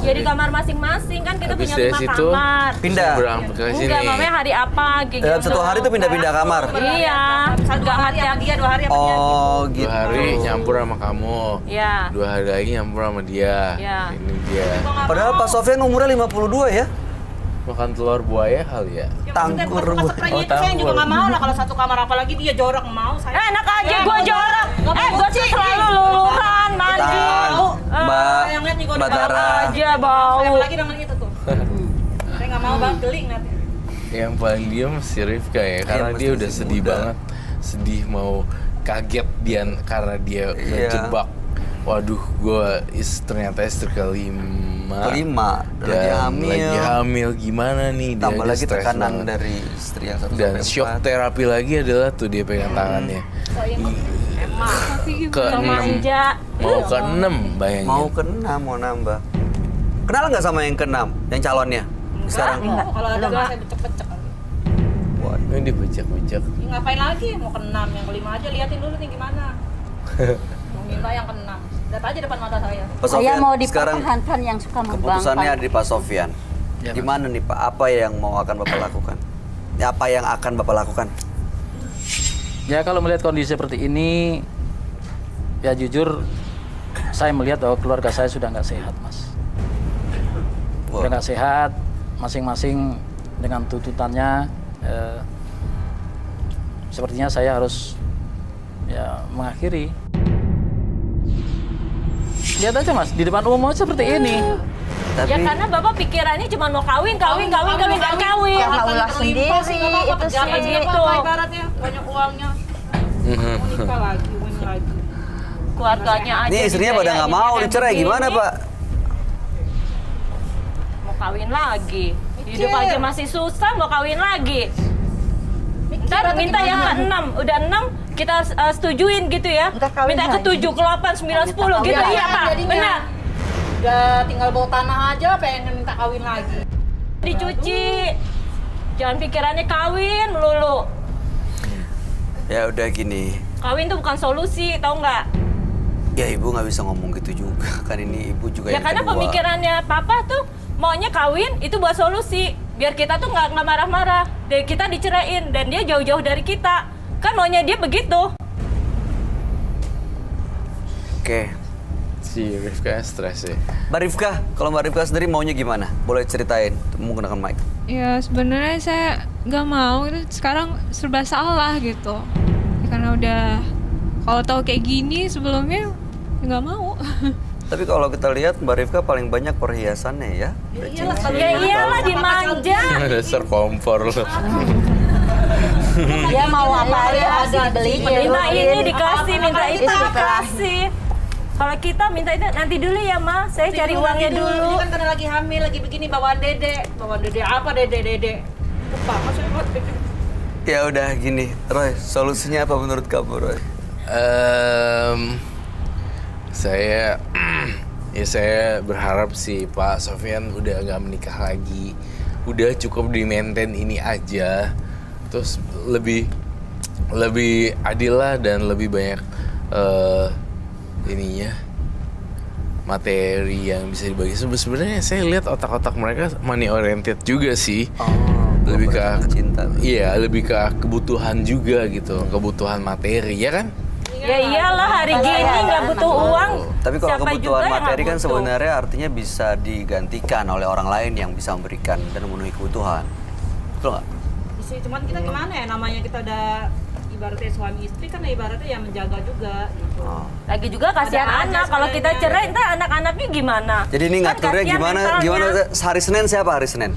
Speaker 5: Ya di kamar masing-masing kan kita
Speaker 4: Habis
Speaker 5: punya
Speaker 4: dari
Speaker 5: 5
Speaker 4: situ,
Speaker 5: kamar.
Speaker 1: Pindah.
Speaker 4: Berangkat ke sini.
Speaker 5: Enggak, mamanya hari apa gitu.
Speaker 1: Dalam satu hari tuh pindah-pindah kamar.
Speaker 5: Iya.
Speaker 8: Misal 2 hari sama dia, 2 hari sama dia.
Speaker 1: Oh
Speaker 4: Dua
Speaker 1: gitu.
Speaker 4: hari nyampur sama kamu.
Speaker 5: Iya.
Speaker 4: 2 hari lagi nyampur sama dia.
Speaker 5: Iya.
Speaker 4: Ini dia.
Speaker 1: Padahal Pak Sofyan umurnya 52 ya.
Speaker 4: Makan telur buaya kali ya.
Speaker 8: Ya,
Speaker 1: Tangkur
Speaker 8: maksudnya
Speaker 1: bu.
Speaker 8: spraynya
Speaker 4: Oh,
Speaker 8: itu saya juga
Speaker 4: tangkur.
Speaker 8: nggak mau lah kalau satu kamar, apalagi dia jorok mau saya.
Speaker 5: Enak aja
Speaker 8: Ya,
Speaker 5: gue jorok. Gue tuh selalu luluran mandi.
Speaker 1: Tahu, Mbak
Speaker 8: yang lihat nih gua
Speaker 1: Mbak
Speaker 8: udah
Speaker 1: Tara.
Speaker 5: Aja bau.
Speaker 8: Saya apalagi dengan itu tuh. Saya nggak mau banget geling nanti.
Speaker 4: Yang paling diem si Rifka ya, karena
Speaker 1: mesti
Speaker 4: dia udah
Speaker 1: si
Speaker 4: sedih
Speaker 1: muda.
Speaker 4: banget. Sedih mau kaget dia karena dia
Speaker 1: Iya.
Speaker 4: ngejebak. Waduh, ternyata istri kelima.
Speaker 1: Kelima, lagi hamil.
Speaker 4: Lagi hamil gimana nih? Dia
Speaker 1: Tambah
Speaker 4: aja
Speaker 1: lagi
Speaker 4: stres
Speaker 1: tekanan
Speaker 4: banget.
Speaker 1: dari istri yang 1-4.
Speaker 4: Dan shock terapi lagi adalah tuh dia pegang tangannya. Ke
Speaker 5: Yang
Speaker 4: 6.
Speaker 5: manja.
Speaker 4: Mau ke 6 bayangin.
Speaker 1: Mau ke-6, mau nambah. Kenal nggak sama yang ke-6, yang calonnya? Sekarang.
Speaker 8: Kalau ada nggak saya becek-becek.
Speaker 4: Ini dibecek-becek.
Speaker 8: Ya, ngapain lagi? Mau ke-6, yang ke-5 aja liatin dulu nih gimana. Mau minta yang ke-6. Lihat aja depan mata saya.
Speaker 1: Pak
Speaker 9: Saya
Speaker 1: Sofyan,
Speaker 9: mau
Speaker 1: sekarang
Speaker 9: dipertahankan yang suka
Speaker 1: keputusannya ada
Speaker 9: membangkang.
Speaker 1: di Pak Sofyan.
Speaker 2: Ya, Pak.
Speaker 1: Gimana nih Pak? Apa yang mau akan Bapak lakukan? Ya, apa yang akan Bapak lakukan?
Speaker 2: Ya kalau melihat kondisi seperti ini, ya jujur saya melihat bahwa keluarga saya sudah nggak sehat, Mas.
Speaker 1: Wah.
Speaker 2: Sudah nggak sehat, masing-masing dengan tuntutannya. Sepertinya saya harus ya mengakhiri. Lihat aja Mas, di depan umum aja seperti ini.
Speaker 1: Tapi
Speaker 5: Ya karena bapak pikirannya cuma mau kawin dan kawin.
Speaker 6: Ya, ulah sendiri,
Speaker 8: Itu
Speaker 6: itu
Speaker 8: sih.
Speaker 6: sih.
Speaker 8: Gitu. Ibaratnya banyak uangnya. Mau nikah lagi, umum lagi.
Speaker 5: Keluarganya aja.
Speaker 1: Ini istrinya pada nggak mau
Speaker 5: kayak
Speaker 1: dicerai
Speaker 5: begini.
Speaker 1: gimana Pak?
Speaker 5: Mau kawin lagi. Hidup aja masih susah, mau kawin lagi. Ntar minta yang ke-6, udah 6 kita setujuin gitu ya.
Speaker 6: Ntar kawin
Speaker 5: Minta ke-7,
Speaker 6: lagi.
Speaker 5: ke-8, 9, 10 gitu
Speaker 8: Iya,
Speaker 5: iya Pak.
Speaker 8: jadinya.
Speaker 5: Benar.
Speaker 8: Udah tinggal bawa tanah aja, pengen minta kawin lagi.
Speaker 5: Dicuci. Jangan pikirannya kawin melulu.
Speaker 1: Ya udah gini.
Speaker 5: Kawin tuh bukan solusi, tau nggak?
Speaker 1: Ya ibu nggak bisa ngomong gitu juga. Kan ini ibu juga
Speaker 5: Ya
Speaker 1: yang
Speaker 5: karena
Speaker 1: kedua.
Speaker 5: pemikirannya papa tuh maunya kawin itu buat solusi. Biar kita tuh nggak marah-marah. Dan kita diceraiin dan dia jauh-jauh dari kita. Kan maunya dia begitu.
Speaker 1: Oke.
Speaker 4: Si Rifka stres ya.
Speaker 1: Mbak Rifka, kalau Mbak Rifka sendiri maunya gimana? Boleh ceritain, menggunakan mic.
Speaker 7: Ya sebenarnya saya nggak mau, itu sekarang serba salah gitu. Ya, karena udah kalau tahu kayak gini sebelumnya nggak mau.
Speaker 1: Tapi kalau kita lihat Mbak Rifka paling banyak perhiasannya ya.
Speaker 5: Ya iyalah dimanja.
Speaker 4: Dasar kompor loh.
Speaker 6: Dia mau apa aja pasti dibeliin.
Speaker 5: Minta ini dikasih, minta itu dikasih. Kalau kita minta itu nanti dulu ya Ma, saya cari uangnya
Speaker 8: Ini
Speaker 5: dulu.
Speaker 8: kan karena lagi hamil, lagi begini bawaan dede. Bawaan dede apa dede? Lupa, maksudnya buat
Speaker 1: Ya udah gini, Roy, solusinya apa menurut kamu Roy?
Speaker 4: Saya berharap si Pak Sofyan udah nggak menikah lagi, udah cukup di maintain ini aja, terus lebih adil lah dan lebih banyak ininya materi yang bisa dibagi. Sebenarnya saya lihat otak-otak mereka money oriented juga sih. Lebih ke
Speaker 1: cinta.
Speaker 4: Iya, lebih ke kebutuhan juga gitu, kebutuhan materi ya kan?
Speaker 5: Ya iyalah hari gini nggak butuh uang.
Speaker 1: Tapi kalau
Speaker 5: Siapa
Speaker 1: kebutuhan
Speaker 5: juga yang
Speaker 1: materi
Speaker 5: nggak
Speaker 1: kan
Speaker 5: butuh?
Speaker 1: sebenarnya artinya bisa digantikan oleh orang lain yang bisa memberikan dan memenuhi kebutuhan. Betul nggak?
Speaker 8: Isi, cuman kita gimana ya, namanya kita udah ibaratnya suami istri kan ibaratnya yang menjaga juga gitu.
Speaker 1: Oh.
Speaker 5: Lagi juga kasihan
Speaker 8: Ada aja
Speaker 5: anak. Kalau kita
Speaker 8: sebenarnya.
Speaker 5: cerai, ntar anak-anaknya gimana?
Speaker 1: Jadi ini
Speaker 5: Kan
Speaker 1: ngaturnya
Speaker 5: kasihan
Speaker 1: gimana?
Speaker 5: mentalnya.
Speaker 1: Gimana? Hari Senin siapa hari Senin?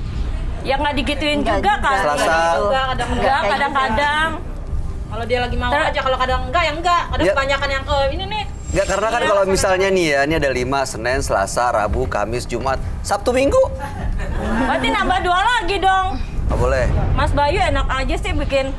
Speaker 5: Ya nggak digituin
Speaker 6: Enggak
Speaker 5: juga
Speaker 6: juga.
Speaker 5: kali.
Speaker 1: Selasa.
Speaker 8: Kadang
Speaker 5: Enggak,
Speaker 6: kayak
Speaker 5: kadang-kadang.
Speaker 8: Kalau dia lagi mau aja, kalau kadang enggak ya enggak. Kadang
Speaker 1: Ya.
Speaker 8: kebanyakan yang ke ini nih.
Speaker 1: Nggak, karena kan kalau misalnya nih ya, ini ada 5, Senin, Selasa, Rabu, Kamis, Jumat, Sabtu, Minggu.
Speaker 5: Berarti nambah 2 lagi dong.
Speaker 1: Nggak boleh.
Speaker 5: Mas Bayu enak aja sih bikin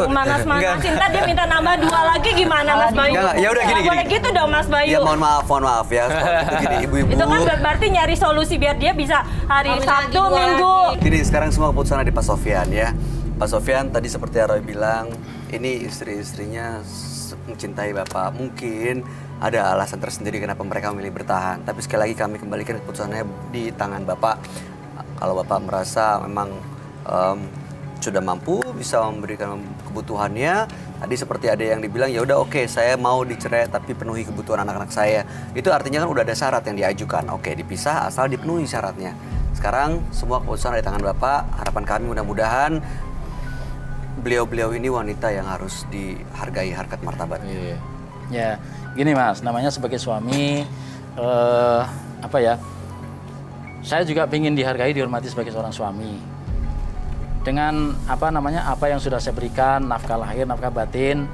Speaker 5: manas-manasin. Ntar dia minta nambah 2 lagi gimana Mas Bayu?
Speaker 1: Nggak, ya udah gini,
Speaker 5: Nggak boleh
Speaker 1: gini.
Speaker 5: gitu dong Mas Bayu.
Speaker 1: Ya mohon maaf ya. Kalau gitu gini, ibu-ibu.
Speaker 5: Itu kan berarti nyari solusi biar dia bisa hari
Speaker 8: Kawin
Speaker 5: Sabtu,
Speaker 8: lagi, 2
Speaker 5: Minggu.
Speaker 8: lagi.
Speaker 1: Gini, sekarang semua keputusan ada di Pak Sofyan ya. Pak Sofyan tadi seperti Roy bilang, ini istri-istrinya mencintai Bapak. Mungkin ada alasan tersendiri kenapa mereka memilih bertahan. Tapi sekali lagi kami kembalikan keputusannya di tangan Bapak. Kalau Bapak merasa memang sudah mampu bisa memberikan kebutuhannya, tadi seperti ada yang dibilang ya udah oke, saya mau dicerai tapi penuhi kebutuhan anak-anak saya. Itu artinya kan udah ada syarat yang diajukan. Oke, dipisah asal dipenuhi syaratnya. Sekarang semua keputusan ada di tangan Bapak. Harapan kami mudah-mudahan beliau-beliau ini wanita yang harus dihargai harkat martabatnya.
Speaker 4: Iya.
Speaker 2: Ya, gini Mas, namanya sebagai suami, apa ya? Saya juga ingin dihargai, dihormati sebagai seorang suami. Dengan apa yang sudah saya berikan, nafkah lahir, nafkah batin.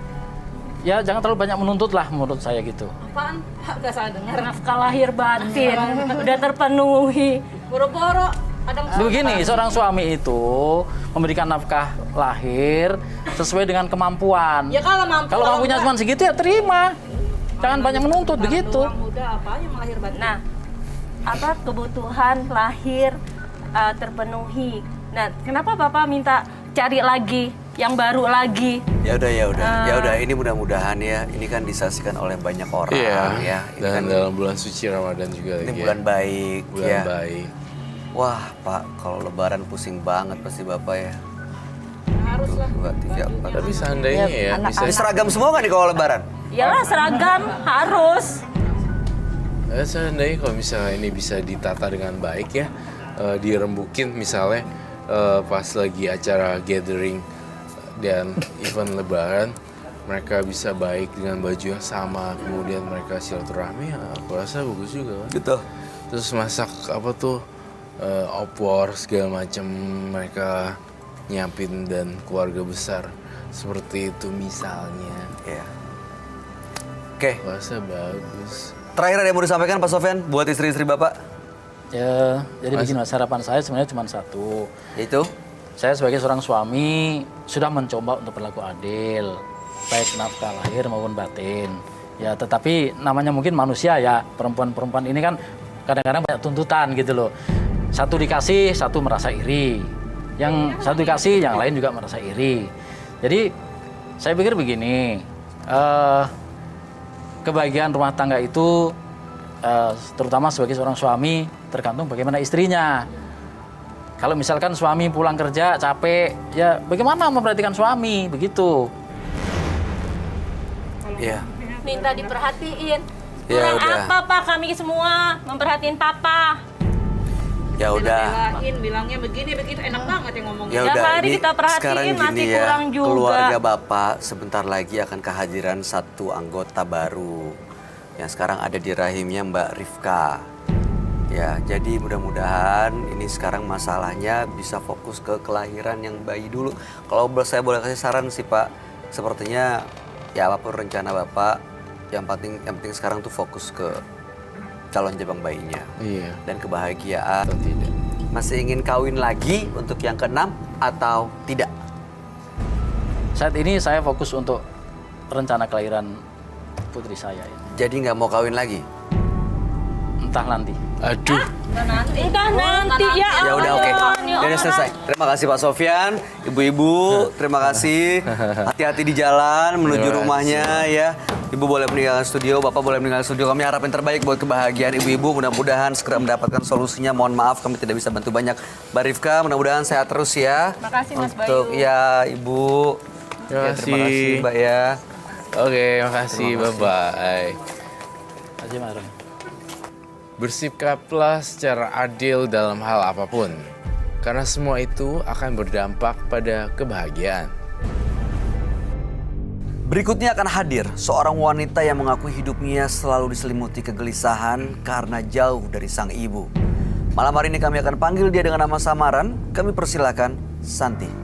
Speaker 2: Ya, jangan terlalu banyak menuntut lah menurut saya gitu.
Speaker 8: Apaan? Enggak salah dengar.
Speaker 5: Nafkah lahir batin udah terpenuhi.
Speaker 8: Boro-boro. Kadang
Speaker 2: Begini, seorang suami itu memberikan nafkah lahir sesuai dengan kemampuan.
Speaker 8: Ya kalau mampu.
Speaker 2: Kalau mampunya
Speaker 8: enggak.
Speaker 2: cuma segitu ya terima. Jangan banyak menuntut begitu.
Speaker 8: Orang muda apa yang lahir batin?
Speaker 5: Nah, kebutuhan lahir terpenuhi. Nah, kenapa Bapak minta cari lagi yang baru lagi?
Speaker 1: Ya udah. Ini mudah-mudahan ya. Ini kan disaksikan oleh banyak orang ya. Ini
Speaker 4: Dan
Speaker 1: kan
Speaker 4: dalam bulan suci Ramadan juga
Speaker 1: ini
Speaker 4: lagi
Speaker 1: bulan
Speaker 4: ya.
Speaker 1: baik
Speaker 4: Bulan
Speaker 1: ya.
Speaker 4: baik.
Speaker 1: Wah Pak, kalau Lebaran pusing banget pasti Bapak ya.
Speaker 8: Harus lah.
Speaker 1: 2, 3, 4.
Speaker 4: Tapi seandainya ya bisa
Speaker 1: Ini seragam semua kan nih kalau Lebaran?
Speaker 5: Iyalah seragam harus.
Speaker 4: seandainya kalau misalnya ini bisa ditata dengan baik ya, dirembukin misalnya pas lagi acara gathering dan event Lebaran, mereka bisa baik dengan baju yang sama, kemudian mereka silaturahmi, ya, aku rasa bagus juga kan.
Speaker 1: Gitu.
Speaker 4: Terus masak opor segala macam mereka nyiapin dan keluarga besar. Seperti itu misalnya.
Speaker 1: Ya. Oke,
Speaker 4: Puasa bagus.
Speaker 1: terakhir ada yang mau disampaikan Pak Sofyan buat istri-istri Bapak?
Speaker 2: Ya, jadi begini Mas, harapan saya sebenarnya cuma satu.
Speaker 1: Yaitu?
Speaker 2: Saya sebagai seorang suami sudah mencoba untuk berlaku adil, baik nafkah lahir maupun batin. Ya, tetapi namanya mungkin manusia ya, perempuan-perempuan ini kan kadang-kadang banyak tuntutan gitu loh. Satu dikasih, satu merasa iri. Yang satu dikasih, yang lain juga merasa iri. Jadi saya pikir begini, kebahagiaan rumah tangga itu terutama sebagai seorang suami tergantung bagaimana istrinya. Kalau misalkan suami pulang kerja capek, ya bagaimana memperhatikan suami, begitu.
Speaker 1: Iya.
Speaker 5: Minta diperhatiin.
Speaker 1: Ya
Speaker 5: Kurang
Speaker 1: udah.
Speaker 5: apa Pak kami semua memperhatiin Papa.
Speaker 1: Ya udah.
Speaker 8: Belain, bilangnya begini begitu enak banget yang ngomongnya.
Speaker 1: Ya
Speaker 5: Tiap
Speaker 1: udah,
Speaker 5: hari
Speaker 1: ini
Speaker 5: kita perhatiin,
Speaker 1: sekarang
Speaker 5: masih
Speaker 1: gini ya,
Speaker 5: kurang juga.
Speaker 1: keluarga Bapak sebentar lagi akan kehadiran satu anggota baru yang sekarang ada di rahimnya Mbak Rifka. Ya, jadi mudah-mudahan ini sekarang masalahnya bisa fokus ke kelahiran yang bayi dulu. Kalau saya boleh kasih saran sih Pak, sepertinya ya apapun rencana Bapak, yang penting sekarang tuh fokus ke calon jabang bayinya.
Speaker 4: Iya.
Speaker 1: Dan kebahagiaan.
Speaker 4: Atau tidak?
Speaker 1: Masih ingin kawin lagi untuk yang ke-6 atau tidak?
Speaker 2: Saat ini saya fokus untuk rencana kelahiran putri saya. Ya.
Speaker 1: Jadi nggak mau kawin lagi?
Speaker 2: Entah nanti.
Speaker 4: Aduh.
Speaker 5: Entah nanti ya.
Speaker 1: Ya udah oke.
Speaker 5: Ya
Speaker 1: Ya udah selesai. Terima kasih Pak Sofyan, Ibu-ibu, terima kasih. Hati-hati di jalan menuju
Speaker 4: Terima kasih.
Speaker 1: rumahnya ya. Ibu boleh meninggalkan studio, Bapak boleh meninggalkan studio. Kami harap yang terbaik buat kebahagiaan ibu-ibu. Mudah-mudahan segera mendapatkan solusinya. Mohon maaf kami tidak bisa bantu banyak. Mbak Rifka, mudah-mudahan sehat terus ya.
Speaker 5: Makasih Mas Bayu.
Speaker 1: Untuk ya Ibu.
Speaker 4: Terima
Speaker 1: Ya, terima kasih
Speaker 4: kasih.
Speaker 1: Mbak ya.
Speaker 4: Oke, makasih. Bye-bye.
Speaker 2: Aja Marun.
Speaker 4: Bersikaplah secara adil dalam hal apapun. Karena semua itu akan berdampak pada kebahagiaan.
Speaker 1: Berikutnya akan hadir seorang wanita yang mengaku hidupnya selalu diselimuti kegelisahan karena jauh dari sang ibu. Malam hari ini kami akan panggil dia dengan nama samaran. Kami persilakan Santi.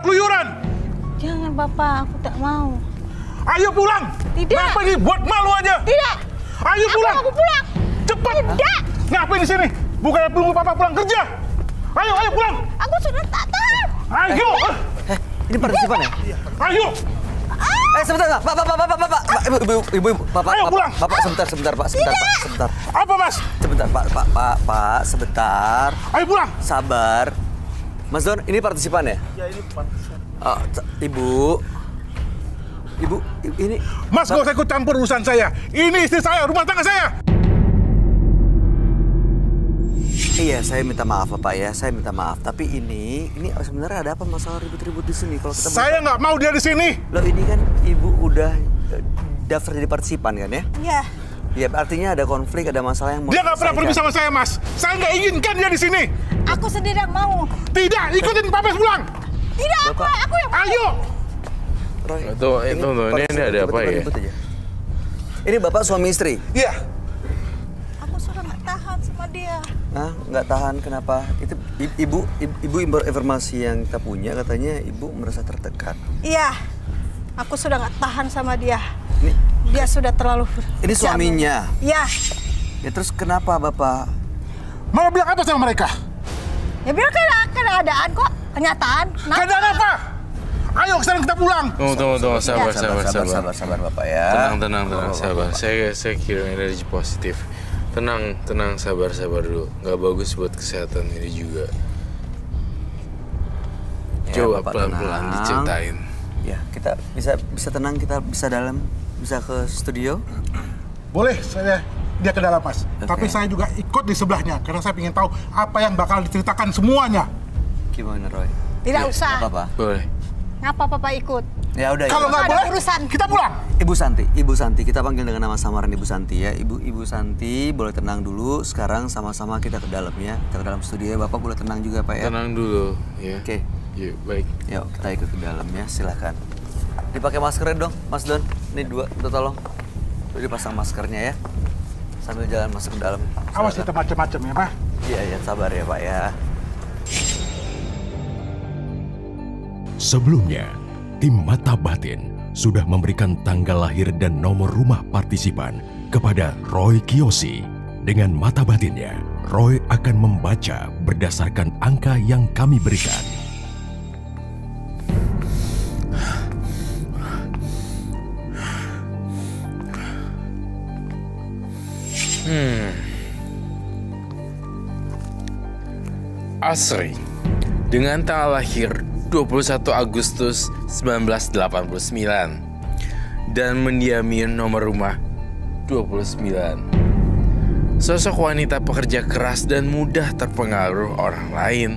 Speaker 10: Keluyuran.
Speaker 9: Jangan Bapak, aku tak mau.
Speaker 10: Ayo pulang.
Speaker 9: Tidak.
Speaker 10: Kenapa ini buat malu aja?
Speaker 9: Tidak.
Speaker 10: Ayo pulang.
Speaker 9: Aku pulang.
Speaker 10: Cepat.
Speaker 9: Tidak.
Speaker 10: Ngapain di sini? Bukannya tunggu papa pulang kerja. Ayo pulang.
Speaker 9: Aku sudah tak tahan.
Speaker 10: Ayo.
Speaker 1: Ini partisipan ya?
Speaker 10: Ayo.
Speaker 1: Sebentar, Pak, Ibu, Bapak,
Speaker 10: Ayo pulang.
Speaker 1: Bapak, sebentar, Pak, sebentar.
Speaker 10: Apa mas?
Speaker 1: Sebentar, Pak, sebentar.
Speaker 10: Ayo pulang.
Speaker 1: Sabar. Mas Don, ini partisipan ya? Ya, ini partisipan. Ibu, ini...
Speaker 10: Mas gak usah ikut campur urusan saya. Ini istri saya, rumah tangga saya.
Speaker 1: Iya, saya minta maaf Pak ya, saya minta maaf. Tapi ini sebenarnya ada apa masalah ribut-ribut di sini? Kalau kita
Speaker 10: Saya nggak mau dia di sini.
Speaker 1: Loh, ini kan Ibu udah daftar jadi partisipan kan ya?
Speaker 9: Ya.
Speaker 1: Ya, artinya ada konflik, ada masalah yang mau
Speaker 10: Dia nggak pernah pergi
Speaker 1: diselesaikan.
Speaker 10: sama saya mas. Saya nggak inginkan dia di sini.
Speaker 9: Aku sendiri yang mau.
Speaker 10: Tidak, ikutin papa pulang.
Speaker 9: Tidak,
Speaker 1: Bapak.
Speaker 9: aku yang mau.
Speaker 10: Ayo.
Speaker 1: Roy,
Speaker 4: Tunggu, ini ada apa ya?
Speaker 1: ribut aja. Ini Bapak suami istri?
Speaker 10: Iya.
Speaker 9: Aku sudah nggak tahan sama dia.
Speaker 1: Hah? Nggak tahan kenapa? Itu ibu informasi yang kita punya katanya ibu merasa tertekan.
Speaker 9: Iya. Aku sudah nggak tahan sama dia.
Speaker 1: Ini,
Speaker 9: Dia sudah terlalu.
Speaker 1: ini suaminya.
Speaker 9: Iya.
Speaker 1: Ya terus kenapa Bapak?
Speaker 10: Mau bilang apa sama mereka?
Speaker 9: Ya biar keadaan kok, kenyataan. Kenapa?
Speaker 10: Keadaan apa? Ayo sekarang kita pulang.
Speaker 4: Tunggu, sabar
Speaker 1: Bapak ya.
Speaker 4: Tenang, sabar. Saya kirim energi positif. Tenang, sabar dulu. Nggak bagus buat kesehatan ini juga.
Speaker 1: Ya,
Speaker 4: Coba
Speaker 1: Bapak
Speaker 4: pelan-pelan
Speaker 1: tenang.
Speaker 4: diceritain.
Speaker 1: Ya, kita bisa tenang, kita bisa bisa ke studio.
Speaker 10: Boleh dia ke dalam mas.
Speaker 1: Oke.
Speaker 10: Tapi saya juga ikut di sebelahnya karena saya ingin tahu apa yang bakal diceritakan semuanya.
Speaker 1: Gimana Roy?
Speaker 11: Tidak
Speaker 1: Yuk,
Speaker 11: usah.
Speaker 1: nggak apa-apa.
Speaker 4: Boleh.
Speaker 11: Ngapa papa ikut?
Speaker 1: Ya udah.
Speaker 10: Kalau
Speaker 1: ya.
Speaker 10: nggak
Speaker 11: Ada
Speaker 10: boleh,
Speaker 11: urusan.
Speaker 10: kita pulang.
Speaker 1: Ibu Santi, kita panggil dengan nama samaran Ibu Santi ya. Ibu Santi, boleh tenang dulu. Sekarang sama-sama kita ke dalam ya. Kita ke dalam studio ya. Bapak boleh tenang juga Pak ya.
Speaker 4: Tenang dulu, ya.
Speaker 1: Oke.
Speaker 4: Yuk, baik.
Speaker 1: Yuk kita ikut ke dalam ya. Silakan. Dipakai maskernya dong, Mas Don. Ini dua, minta tolong. Udah dipasang maskernya ya. Sambil jalan masuk ke dalam.
Speaker 10: Awas
Speaker 1: Silakan.
Speaker 10: kita macam-macam ya, Pak.
Speaker 1: Iya, ya, sabar ya Pak ya.
Speaker 3: Sebelumnya, tim Mata Batin sudah memberikan tanggal lahir dan nomor rumah partisipan kepada Roy Kiyoshi. Dengan mata batinnya, Roy akan membaca berdasarkan angka yang kami berikan.
Speaker 4: Asri, dengan tanggal lahir 21 Agustus 1989 dan mendiami nomor rumah 29. Sosok wanita pekerja keras dan mudah terpengaruh orang lain.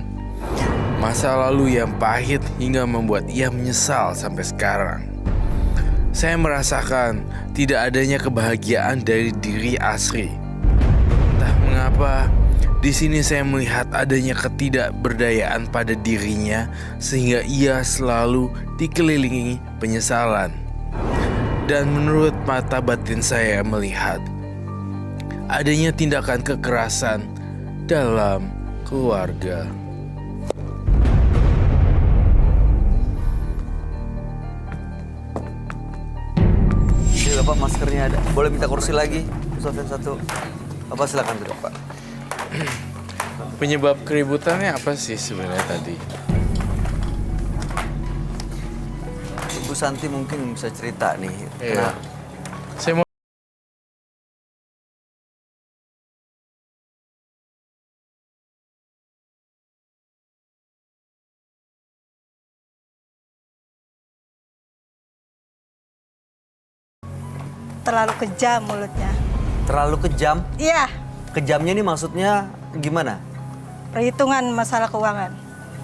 Speaker 4: Masa lalu yang pahit hingga membuat ia menyesal sampai sekarang. Saya merasakan tidak adanya kebahagiaan dari diri Asri. Entah mengapa, di sini saya melihat adanya ketidakberdayaan pada dirinya sehingga ia selalu dikelilingi penyesalan. Dan menurut mata batin saya melihat adanya tindakan kekerasan dalam keluarga.
Speaker 1: Ini Bapak maskernya ada. Boleh minta kursi lagi? Sofian satu. Bapak silakan duduk Pak.
Speaker 4: Penyebab keributannya apa sih sebenarnya tadi?
Speaker 1: Ibu Santi mungkin bisa cerita nih.
Speaker 4: Iya.
Speaker 1: Kenapa?
Speaker 4: Saya mau
Speaker 11: Terlalu kejam mulutnya.
Speaker 1: Terlalu kejam.
Speaker 11: Iya,
Speaker 1: Kejamnya ini maksudnya gimana?
Speaker 11: perhitungan masalah keuangan.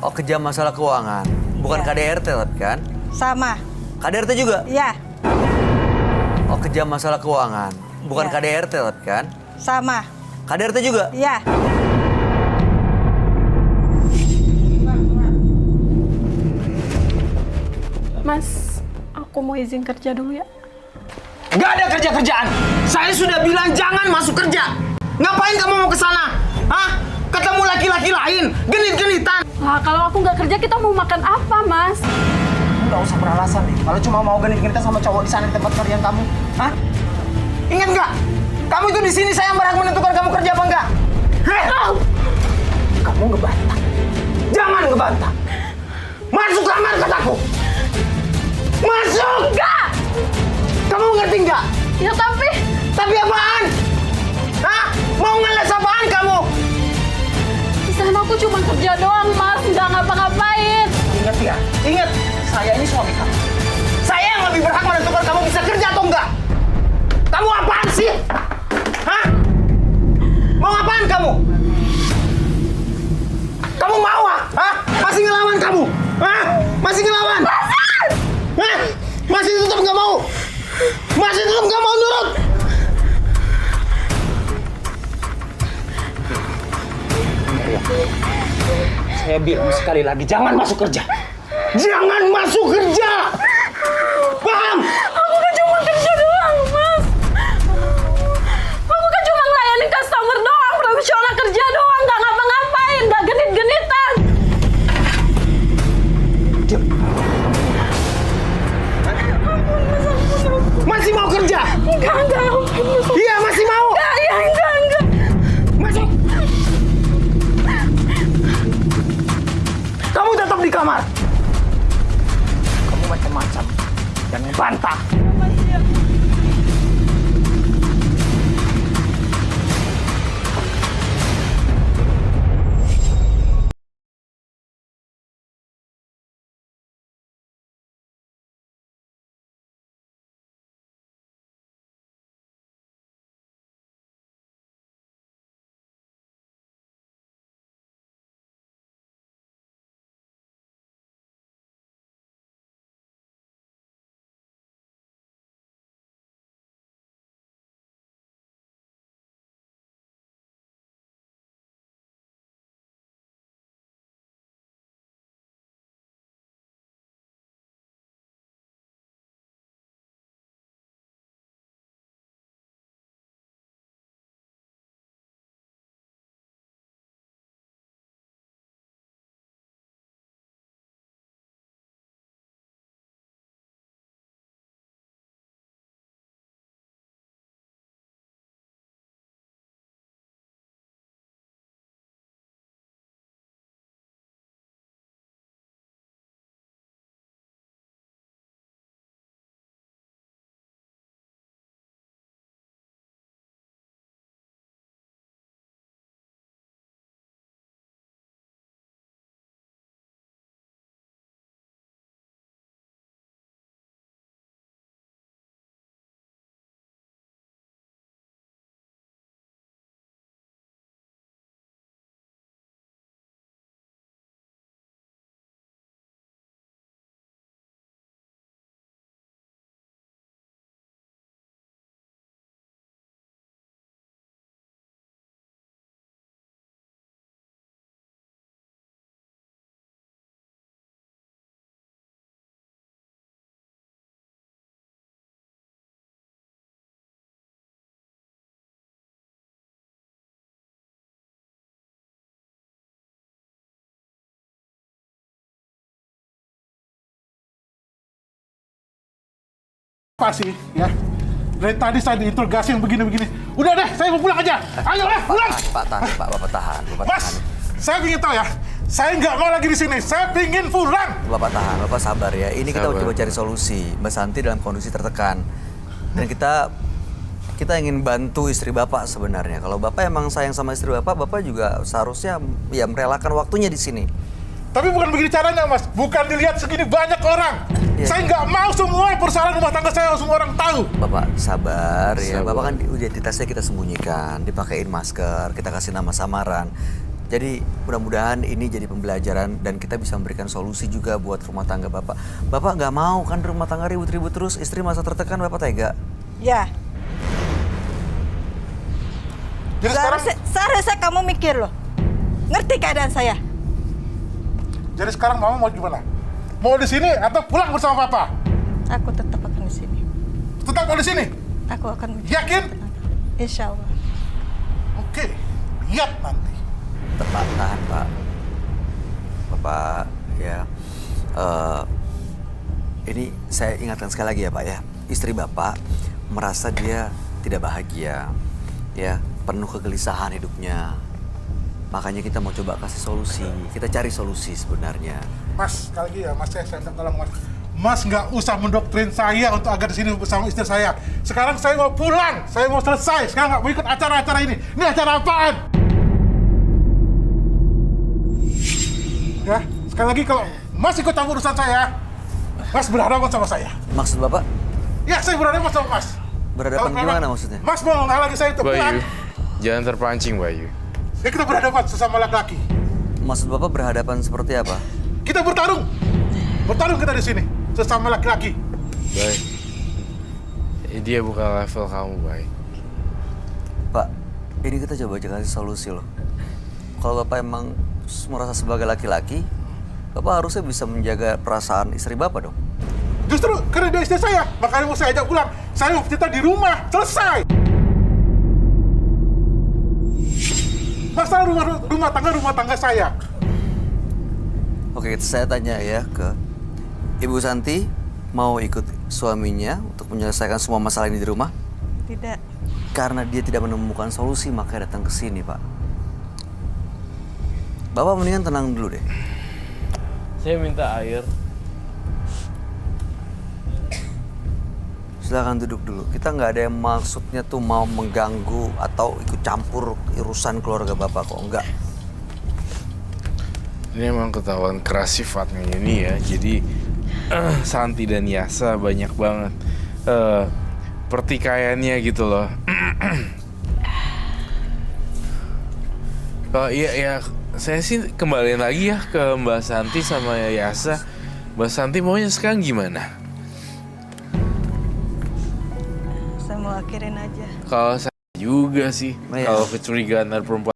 Speaker 1: Oh, kejam masalah keuangan. Bukan
Speaker 11: Iya.
Speaker 1: KDRT tapi kan?
Speaker 11: Sama.
Speaker 1: KDRT juga?
Speaker 11: Iya,
Speaker 1: Oh, kejam masalah keuangan. Bukan
Speaker 11: Iya.
Speaker 1: KDRT tapi kan?
Speaker 11: sama.
Speaker 1: KDRT juga?
Speaker 11: Iya.
Speaker 12: Mas, aku mau izin kerja dulu ya.
Speaker 13: Gak ada kerja-kerjaan. Saya sudah bilang jangan masuk kerja. Ngapain kamu mau ke sana? Hah? Ketemu laki-laki lain, genit-genitan.
Speaker 12: Lah, kalau aku nggak kerja, kita mau makan apa, Mas?
Speaker 13: Nggak usah beralasan deh. Kalau cuma mau genit-genitan sama cowok di sana di tempat kerjaan kamu. Hah? Ingat nggak? Kamu itu di sini saya yang berhak menentukan kamu kerja apa enggak. Hei! Kamu ngebantah. Jangan ngebantah. Masuk kamar kataku. Masuk!
Speaker 12: Enggak!
Speaker 13: Kamu ngerti nggak?
Speaker 12: Ya tapi...
Speaker 13: Tapi apaan? Hah? Mau ngeles apaan kamu?
Speaker 12: Di sana aku cuma kerja doang, Mas. Nggak ngapa-ngapain.
Speaker 13: Ingat ya, ingat. Saya ini suami kamu. Saya yang lebih berhak menentukan kamu bisa kerja atau enggak. Kamu apaan sih? Hah? Mau apaan kamu? Kamu mau ah? Hah? Masih ngelawan kamu? Hah? Masih ngelawan? Hah? Masih tetap nggak mau? Masih tetap nggak mau nurut? Saya bilang sekali lagi, jangan masuk kerja. Jangan masuk kerja! Paham?
Speaker 12: Aku kan cuma kerja doang, Mas. Aku kan cuma ngelayanin customer doang, profesional kerja doang, nggak ngapa-ngapain, nggak genit-genitan.
Speaker 13: Masih mau kerja?
Speaker 12: Enggak,
Speaker 13: Iya, masih mau?
Speaker 12: enggak.
Speaker 13: Masuk! Kamu tetap di kamar. Kamu macam-macam dan membantah.
Speaker 10: Pak sih, ya. Dari tadi saya diinterogasi yang begini-begini. Udah deh, saya mau pulang aja. Ayo lah, pulang.
Speaker 1: Pak, tahan, Pak. Bapak tahan. Bapak
Speaker 10: Mas,
Speaker 1: tahan.
Speaker 10: saya ingin tahu ya. Saya nggak mau lagi di sini. Saya ingin pulang.
Speaker 1: Bapak tahan, Bapak sabar ya. Ini kita
Speaker 4: Sabar.
Speaker 1: coba cari solusi. Mbak Santi dalam kondisi tertekan. Dan kita ingin bantu istri Bapak sebenarnya. Kalau Bapak emang sayang sama istri Bapak, Bapak juga seharusnya ya merelakan waktunya di sini.
Speaker 10: Tapi bukan begini caranya, Mas. Bukan dilihat segini banyak orang.
Speaker 1: Iya.
Speaker 10: Saya nggak mau semua persoalan rumah tangga saya semua orang tahu.
Speaker 1: Bapak sabar ya.
Speaker 4: Sabar.
Speaker 1: Bapak kan identitasnya kita sembunyikan, dipakein masker, kita kasih nama samaran. Jadi mudah-mudahan ini jadi pembelajaran dan kita bisa memberikan solusi juga buat rumah tangga Bapak. Bapak nggak mau kan rumah tangga ribut-ribut terus, istri masa tertekan, Bapak tega.
Speaker 11: Ya.
Speaker 10: Jadi sekarang,
Speaker 11: Seharusnya kamu mikir loh. Ngerti keadaan saya?
Speaker 10: jadi sekarang Mama mau gimana? Mau di sini atau pulang bersama Papa?
Speaker 11: Aku tetap akan di sini.
Speaker 10: Tetap mau di sini?
Speaker 11: Aku akan
Speaker 10: Yakin?
Speaker 11: Insya Allah.
Speaker 10: Oke, lihat nanti.
Speaker 1: Tepat, tahan Pak. Bapak ya. Ini saya ingatkan sekali lagi ya Pak ya. Istri Bapak merasa dia tidak bahagia, ya penuh kegelisahan hidupnya. Makanya kita mau coba kasih solusi. Kita cari solusi sebenarnya.
Speaker 10: Mas, sekali lagi ya, Mas, saya minta tolong, Mas. Mas nggak usah mendoktrin saya untuk agar di sini bersama istri saya. Sekarang saya mau pulang, saya mau selesai. Sekarang nggak mau ikut acara-acara ini. Ini acara apaan? Ya, sekali lagi kalau Mas ikut campur urusan saya, Mas berhadapan sama saya.
Speaker 1: Maksud Bapak?
Speaker 10: Ya, saya berhadapan sama Mas.
Speaker 1: Berhadapan
Speaker 10: Kalau
Speaker 1: gimana
Speaker 10: memang
Speaker 1: maksudnya?
Speaker 10: Mas mau menghalangi saya untuk pulang,
Speaker 4: Bayu, jangan terpancing Bayu.
Speaker 10: ya kita berhadapan sesama laki-laki.
Speaker 1: Maksud Bapak berhadapan seperti apa?
Speaker 10: Kita bertarung. Bertarung kita di sini, sesama laki-laki.
Speaker 4: Bay, dia bukan level kamu, Bay.
Speaker 1: Pak, ini kita coba kasih solusi loh. Kalau Bapak emang merasa sebagai laki-laki, Bapak harusnya bisa menjaga perasaan istri Bapak dong.
Speaker 10: Justru karena dia istri saya, makanya mau saya ajak pulang. Saya mau cerita di rumah, selesai. Masalah rumah tangga saya.
Speaker 1: Oke, saya tanya ya ke Ibu Santi, mau ikut suaminya untuk menyelesaikan semua masalah ini di rumah?
Speaker 11: Tidak.
Speaker 1: Karena dia tidak menemukan solusi, makanya datang ke sini, Pak. Bapak mendingan tenang dulu deh.
Speaker 4: Saya minta air.
Speaker 1: Silakan duduk dulu. Kita nggak ada yang maksudnya tuh mau mengganggu atau ikut campur urusan keluarga Bapak kok, enggak.
Speaker 4: Ini emang ketahuan keras sifatnya ini ya. Jadi Santi dan Yasa banyak banget pertikaiannya gitu loh. Kalau iya, saya sih kembaliin lagi ya ke Mbak Santi sama Yasa. Mbak Santi maunya sekarang gimana?
Speaker 11: Saya mau akhirin aja.
Speaker 4: Kalau saya juga sih,
Speaker 1: Iya.
Speaker 4: kalau kecurigaan dari perempuan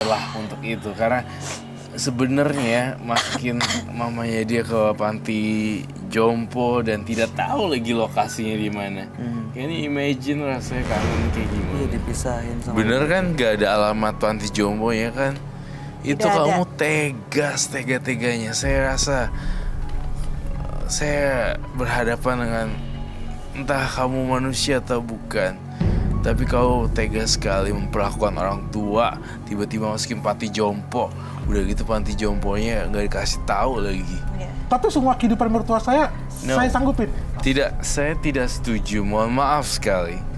Speaker 4: lah untuk itu, karena sebenarnya masukin mamanya dia ke panti jompo dan tidak tahu lagi lokasinya di mana. Kayaknya imagine rasanya kangen kayak gimana.
Speaker 1: Iya, dipisahin sama
Speaker 4: Bener kan gak ada alamat panti jompo ya kan? Itu
Speaker 11: Tidak
Speaker 4: kamu
Speaker 11: ada.
Speaker 4: tegas, tega-teganya. Saya rasa saya berhadapan dengan entah kamu manusia atau bukan, tapi kau tega sekali memperlakukan orang tua, tiba-tiba masukin panti jompo. Udah gitu panti jomponya nggak dikasih tahu lagi.
Speaker 10: Tapi semua kehidupan mertua saya,
Speaker 4: No.
Speaker 10: saya sanggupin.
Speaker 4: Tidak, saya tidak setuju. Mohon maaf sekali.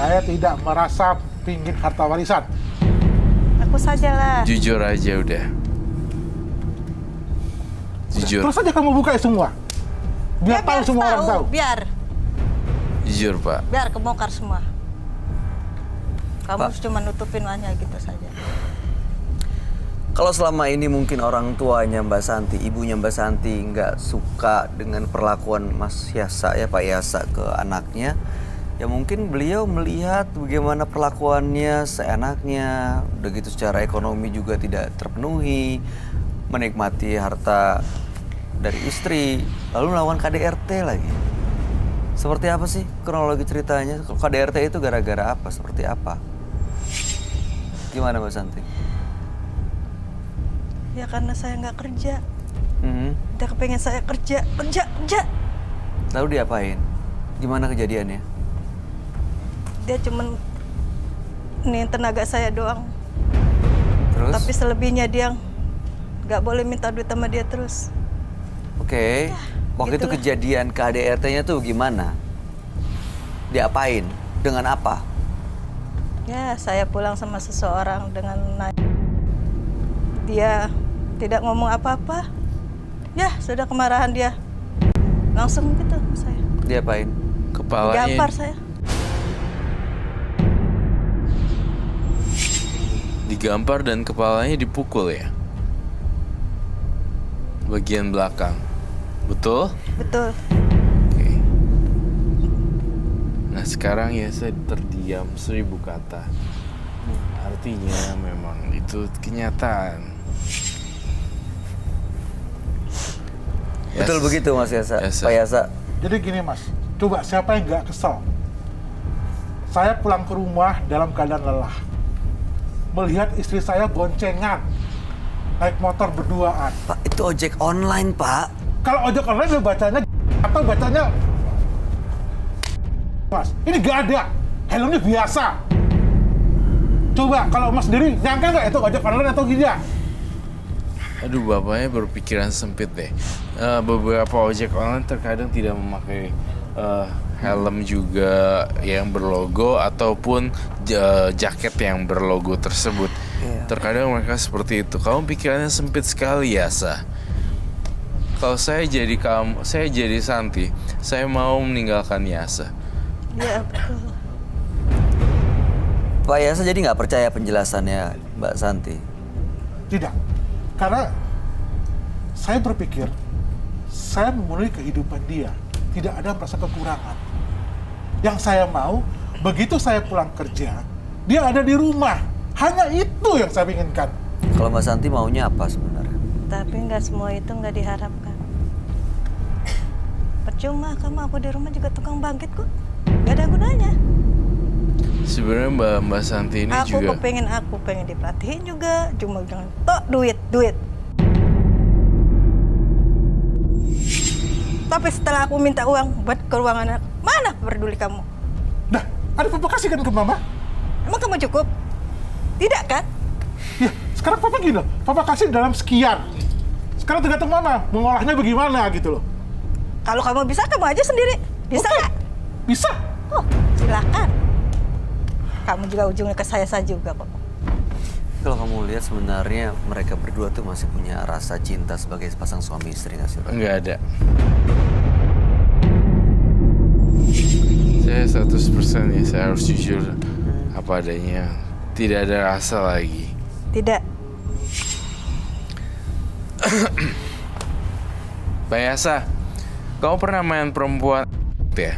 Speaker 10: Saya tidak merasa pingin harta warisan.
Speaker 11: Aku sajalah.
Speaker 4: Jujur aja udah. Jujur,
Speaker 10: Terus aja kamu buka semua. Biar tahu semua orang tahu.
Speaker 11: Biar
Speaker 4: jujur Pak.
Speaker 11: kebongkar semua. Kamu
Speaker 1: Pak.
Speaker 11: cuma nutupin hanya gitu saja.
Speaker 1: Kalau selama ini mungkin orang tuanya Mbak Santi, ibunya Mbak Santi nggak suka dengan perlakuan Mas Yasa ya Pak Yasa ke anaknya, ya mungkin beliau melihat bagaimana perlakuannya seenaknya, udah gitu secara ekonomi juga tidak terpenuhi, menikmati harta dari istri, lalu melawan KDRT lagi. Seperti apa sih kronologi ceritanya? KDRT itu gara-gara apa? Seperti apa? Gimana Mbak Santi?
Speaker 11: Ya karena saya nggak kerja.
Speaker 1: Mhm.
Speaker 11: Dia kepengen saya kerja.
Speaker 1: Lalu diapain? Gimana kejadiannya?
Speaker 11: Dia cuman nih tenaga saya doang.
Speaker 1: Terus?
Speaker 11: Tapi selebihnya dia nggak boleh minta duit sama dia terus.
Speaker 1: Oke. Waktu itu
Speaker 11: gitulah.
Speaker 1: kejadian KDRT-nya tuh gimana? Diapain? Dengan apa?
Speaker 11: Ya saya pulang sama seseorang dengan dia tidak ngomong apa-apa. Ya sudah kemarahan dia. Langsung gitu saya.
Speaker 1: Diapain?
Speaker 4: Kepalanya
Speaker 11: Gampar saya.
Speaker 4: digampar dan kepalanya dipukul ya. Bagian belakang. Betul?
Speaker 11: Betul.
Speaker 4: Oke. Nah sekarang ya saya terdiam 1000 kata. Artinya memang itu kenyataan.
Speaker 1: Betul begitu Mas Yasa?
Speaker 4: Yasa.
Speaker 1: Pak Yasa?
Speaker 10: Jadi gini Mas, coba siapa yang nggak kesel? Saya pulang ke rumah dalam keadaan lelah. Melihat istri saya boncengan, naik motor berduaan.
Speaker 1: Pak, itu ojek online Pak.
Speaker 10: Kalau ojek online dia bacanya atau bacanya Mas, ini nggak ada. Helmnya biasa. Coba kalau Mas sendiri nyangka nggak itu ojek online atau tidak?
Speaker 4: Aduh, bapaknya berpikiran sempit deh. Beberapa ojek online terkadang tidak memakai helm juga yang berlogo ataupun jaket yang berlogo tersebut. Terkadang mereka seperti itu. Kamu pikirannya sempit sekali ya, Sa. Kalau saya jadi Santi, saya mau meninggalkan Yasa.
Speaker 11: Iya betul.
Speaker 1: Pak Yasa jadi nggak percaya penjelasannya Mbak Santi?
Speaker 10: Tidak. Karena saya berpikir saya memenuhi kehidupan dia. Tidak ada merasa kekurangan. Yang saya mau, begitu saya pulang kerja, dia ada di rumah. Hanya itu yang saya inginkan.
Speaker 1: Kalau Mbak Santi maunya apa sebenarnya?
Speaker 11: Tapi nggak semua itu nggak diharapkan. Percuma kamu aku di rumah juga tukang bangkit kok. Nggak ada gunanya.
Speaker 4: Sebenarnya Mbak Santi ini
Speaker 11: Aku
Speaker 4: juga
Speaker 11: pengen diperhatiin juga. Cuma jangan tok duit. Tapi setelah aku minta uang buat ke ruangan anak, mana peduli kamu?
Speaker 10: Nah, ada papa kasih kan ke mama?
Speaker 11: Emang kamu cukup? Tidak kan?
Speaker 10: Ya, sekarang papa gini loh, papa kasih dalam sekian. Sekarang tergantung mama, mengolahnya bagaimana gitu loh.
Speaker 11: Kalau kamu bisa, kamu aja sendiri. Bisa
Speaker 10: Oke.
Speaker 11: nggak?
Speaker 10: Bisa.
Speaker 11: Oh, silakan. Kamu juga ujungnya ke saya juga kok.
Speaker 1: Kalau kamu lihat sebenarnya mereka berdua tuh masih punya rasa cinta sebagai pasang suami istri nggak sih?
Speaker 4: Nggak ada. Saya 100% ya, saya harus jujur apa adanya. Tidak ada rasa lagi.
Speaker 11: Tidak.
Speaker 4: Mbak Yasa, kamu pernah main perempuan ya?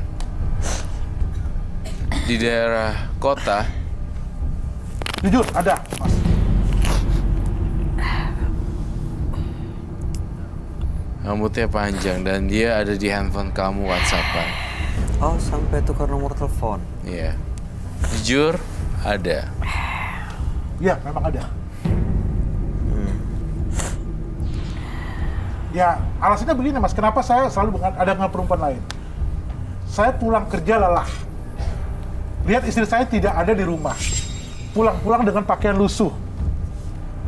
Speaker 4: Di daerah kota?
Speaker 10: Jujur, ada, Mas.
Speaker 4: Rambutnya panjang dan dia ada di handphone kamu WhatsAppan.
Speaker 1: Oh, sampai tukar nomor telepon.
Speaker 4: Iya. Jujur, ada.
Speaker 10: Ya, memang ada. Ya, alasannya begini Mas, kenapa saya selalu ada dengan perempuan lain? Saya pulang kerja lelah. Lihat istri saya tidak ada di rumah. Pulang-pulang dengan pakaian lusuh.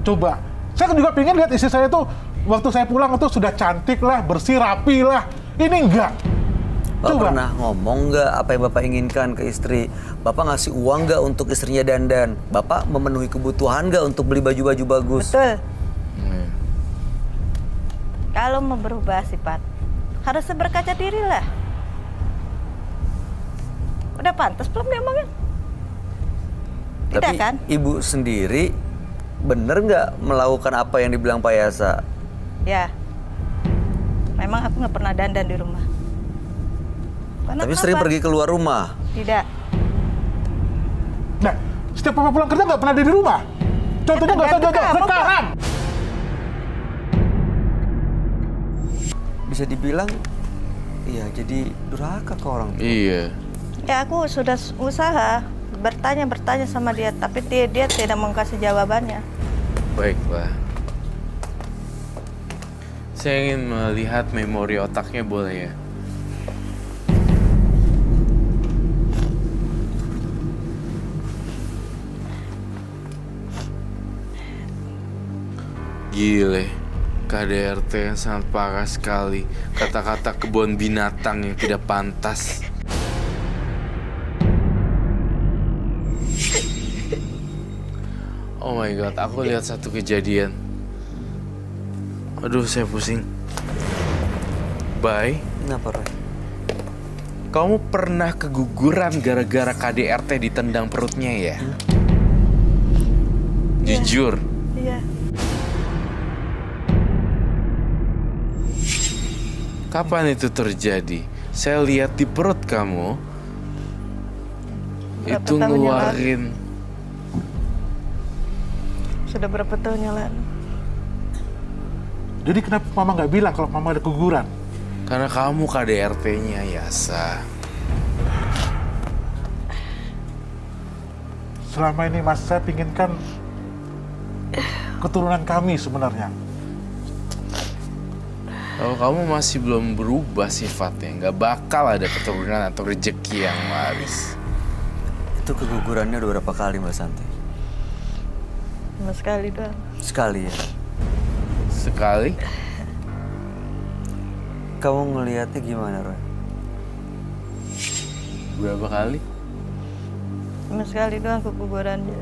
Speaker 10: Coba, saya juga pengen lihat istri saya tuh, waktu saya pulang itu sudah cantik lah, bersih, rapi lah. Ini enggak.
Speaker 1: Bapak pernah ngomong nggak apa yang Bapak inginkan ke istri? Bapak ngasih uang nggak untuk istrinya dandan? Bapak memenuhi kebutuhan nggak untuk beli baju-baju bagus?
Speaker 11: Betul. Kalau mau berubah sifat, harus berkaca diri lah. Udah pantas belum dia omongin? Tidak
Speaker 1: Tapi
Speaker 11: kan?
Speaker 1: Ibu sendiri bener nggak melakukan apa yang dibilang Pak Yasa?
Speaker 11: Ya. Memang aku nggak pernah dandan di rumah. Karena
Speaker 1: Tapi sering
Speaker 11: kenapa?
Speaker 1: pergi keluar rumah.
Speaker 11: Tidak.
Speaker 10: Nah, setiap papa pulang kerja nggak pernah ada di rumah. Contohnya nggak usah jauh-jauh, sekarang.
Speaker 1: Bisa dibilang, iya jadi durhaka ke orang tua.
Speaker 4: Iya.
Speaker 11: Ya aku sudah usaha bertanya sama dia, tapi dia tidak mau kasih jawabannya.
Speaker 4: Baiklah. Saya ingin melihat memori otaknya, boleh ya? Gile, KDRT yang sangat parah sekali. Kata-kata kebun binatang yang tidak pantas. Oh my god, aku lihat satu kejadian. Aduh, saya pusing. Bye.
Speaker 1: Kenapa, Roy?
Speaker 4: Kamu pernah keguguran gara-gara KDRT ditendang perutnya ya? Jujur.
Speaker 11: Iya.
Speaker 4: Kapan itu terjadi? Saya lihat di perut kamu
Speaker 11: Berapa
Speaker 4: itu
Speaker 11: tahun yang
Speaker 4: ngeluarin.
Speaker 11: Sudah berapa tahun yang lalu?
Speaker 10: Jadi kenapa mama nggak bilang kalau mama ada keguguran?
Speaker 4: Karena kamu KDRT-nya, Yasa.
Speaker 10: Selama ini Mas, saya pinginkan keturunan kami sebenarnya.
Speaker 4: Kalau kamu masih belum berubah sifatnya, nggak bakal ada keturunan atau rezeki yang laris.
Speaker 1: Itu kegugurannya udah berapa kali Mbak Santi?
Speaker 11: Cuma sekali doang.
Speaker 1: Sekali ya?
Speaker 4: Sekali?
Speaker 1: Kamu ngelihatnya gimana, Roy?
Speaker 4: Berapa kali?
Speaker 11: Cuma sekali doang kegugurannya.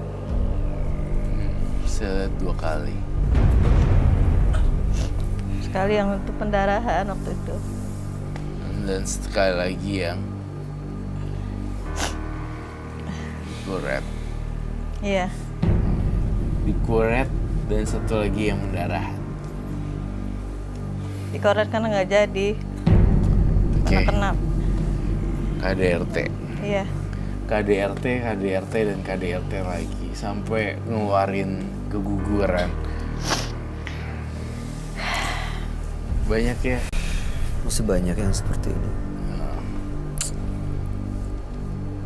Speaker 4: Saya lihat 2 kali.
Speaker 11: Sekali yang untuk pendarahan waktu itu.
Speaker 4: Dan sekali lagi yang kuret.
Speaker 11: Iya.
Speaker 4: Dikuret dan satu lagi yang mendarahan.
Speaker 11: Dikoret karena nggak jadi.
Speaker 4: Oke.
Speaker 11: Karena kenapa?
Speaker 4: KDRT.
Speaker 11: Iya.
Speaker 4: KDRT, KDRT, dan KDRT lagi. Sampai ngeluarin keguguran. Banyak ya?
Speaker 1: Masih banyak yang seperti ini.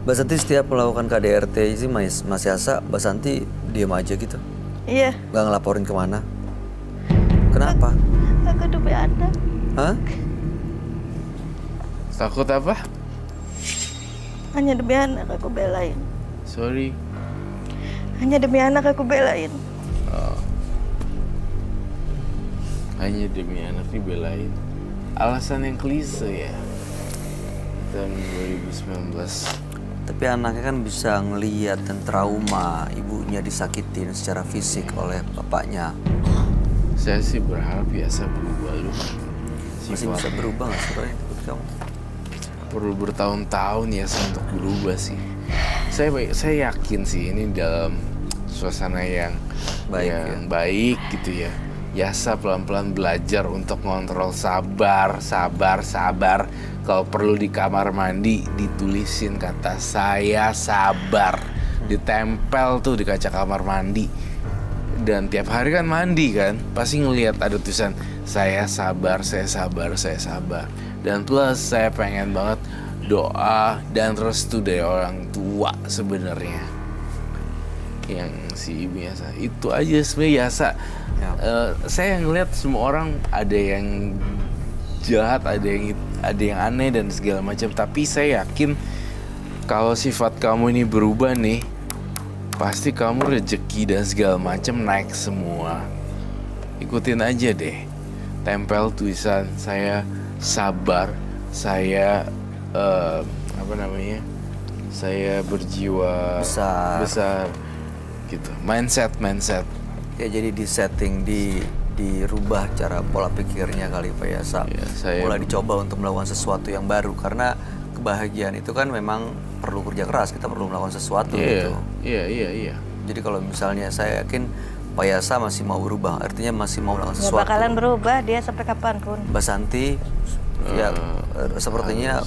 Speaker 1: Mbak Santi setiap melakukan KDRT sih Mas Yasa, Mbak Santi diam aja gitu.
Speaker 11: Iya.
Speaker 1: Nggak ngelaporin kemana. Kenapa?
Speaker 11: Aku udah ada.
Speaker 1: Hah?
Speaker 4: Takut apa?
Speaker 11: Hanya demi anak aku belain.
Speaker 4: Sorry.
Speaker 11: Hanya demi anak aku belain.
Speaker 4: Oh. Hanya demi anak dibelain. Alasan yang klise ya. Tahun 2019.
Speaker 1: Tapi anaknya kan bisa ngeliat dan trauma ibunya disakitin secara fisik oleh bapaknya.
Speaker 4: Saya sih berharap biasa berubah lu.
Speaker 1: Masih bisa berubah nggak sih Roy, menurut kamu?
Speaker 4: Perlu bertahun-tahun ya untuk berubah sih. Saya yakin sih ini dalam suasana yang baik gitu ya. Biasa pelan-pelan belajar untuk ngontrol sabar. Kalau perlu di kamar mandi ditulisin kata saya sabar. Ditempel tuh di kaca kamar mandi. Dan tiap hari kan mandi kan, pasti ngelihat ada tulisan saya sabar. Dan plus saya pengen banget doa dan restu dari orang tua sebenarnya. Yang si biasa itu aja sebenarnya biasa. Saya ngelihat semua orang ada yang jahat, ada yang aneh dan segala macam. Tapi saya yakin kalau sifat kamu ini berubah nih, pasti kamu rezeki dan segala macam naik semua. Ikutin aja deh. Tempel tulisan saya sabar, saya saya berjiwa besar gitu. Mindset.
Speaker 1: Ya jadi disetting, dirubah cara pola pikirnya kali Pak Yasa. Mulai dicoba untuk melakukan sesuatu yang baru karena kebahagiaan itu kan memang perlu kerja keras, kita perlu melakukan sesuatu gitu.
Speaker 4: Iya.
Speaker 1: Jadi kalau misalnya saya yakin Pak Yasa masih mau berubah, artinya masih mau melakukan
Speaker 11: Gak
Speaker 1: sesuatu.
Speaker 11: bakalan berubah dia sampai kapanpun.
Speaker 1: Mbak Santi ya sepertinya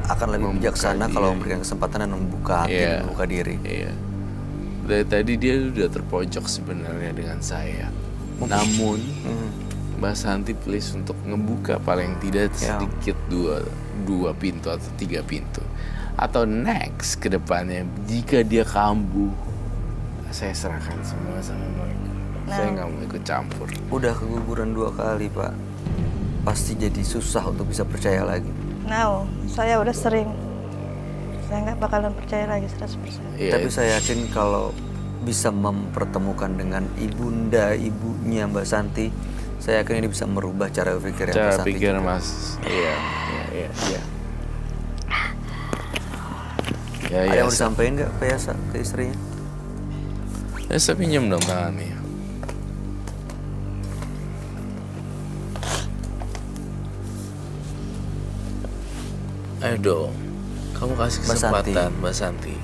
Speaker 1: akan lebih bijaksana kalau memberikan kesempatan dan membuka hati dan membuka diri.
Speaker 4: Iya. Dari tadi dia udah terpojok sebenarnya dengan saya. Namun Mbak Santi please untuk ngebuka paling tidak sedikit dua pintu atau 3 pintu. Atau next ke depannya jika dia kambuh, saya serahkan semua sama mereka. Saya nggak mau ikut campur.
Speaker 1: Udah keguguran 2 kali Pak, pasti jadi susah untuk bisa percaya lagi.
Speaker 11: Saya udah sering. Saya nggak bakalan percaya lagi 100%.
Speaker 1: Tapi saya yakin kalau bisa mempertemukan dengan ibunya Mbak Santi, saya yakin ini bisa merubah cara berpikir Mbak Santi.
Speaker 4: Cara pikir Mas, iya.
Speaker 1: Ada yang mau disampaikan nggak Pak Yasa ke istrinya?
Speaker 4: Saya pinjam dong tangannya. Ayo dong, kamu kasih kesempatan Mbak Santi.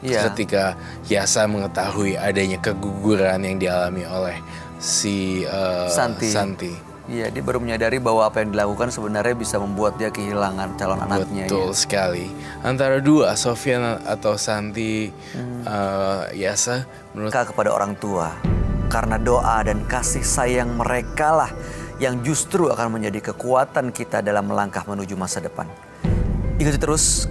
Speaker 4: Ketika Yasa mengetahui adanya keguguran yang dialami oleh si Santi.
Speaker 1: Iya, dia baru menyadari bahwa apa yang dilakukan sebenarnya bisa membuat dia kehilangan calon anaknya.
Speaker 4: Betul sekali. Antara dua, Sofyan atau Santi, Yasa, menurut
Speaker 1: kepada orang tua. Karena doa dan kasih sayang mereka lah yang justru akan menjadi kekuatan kita dalam melangkah menuju masa depan. Ikuti terus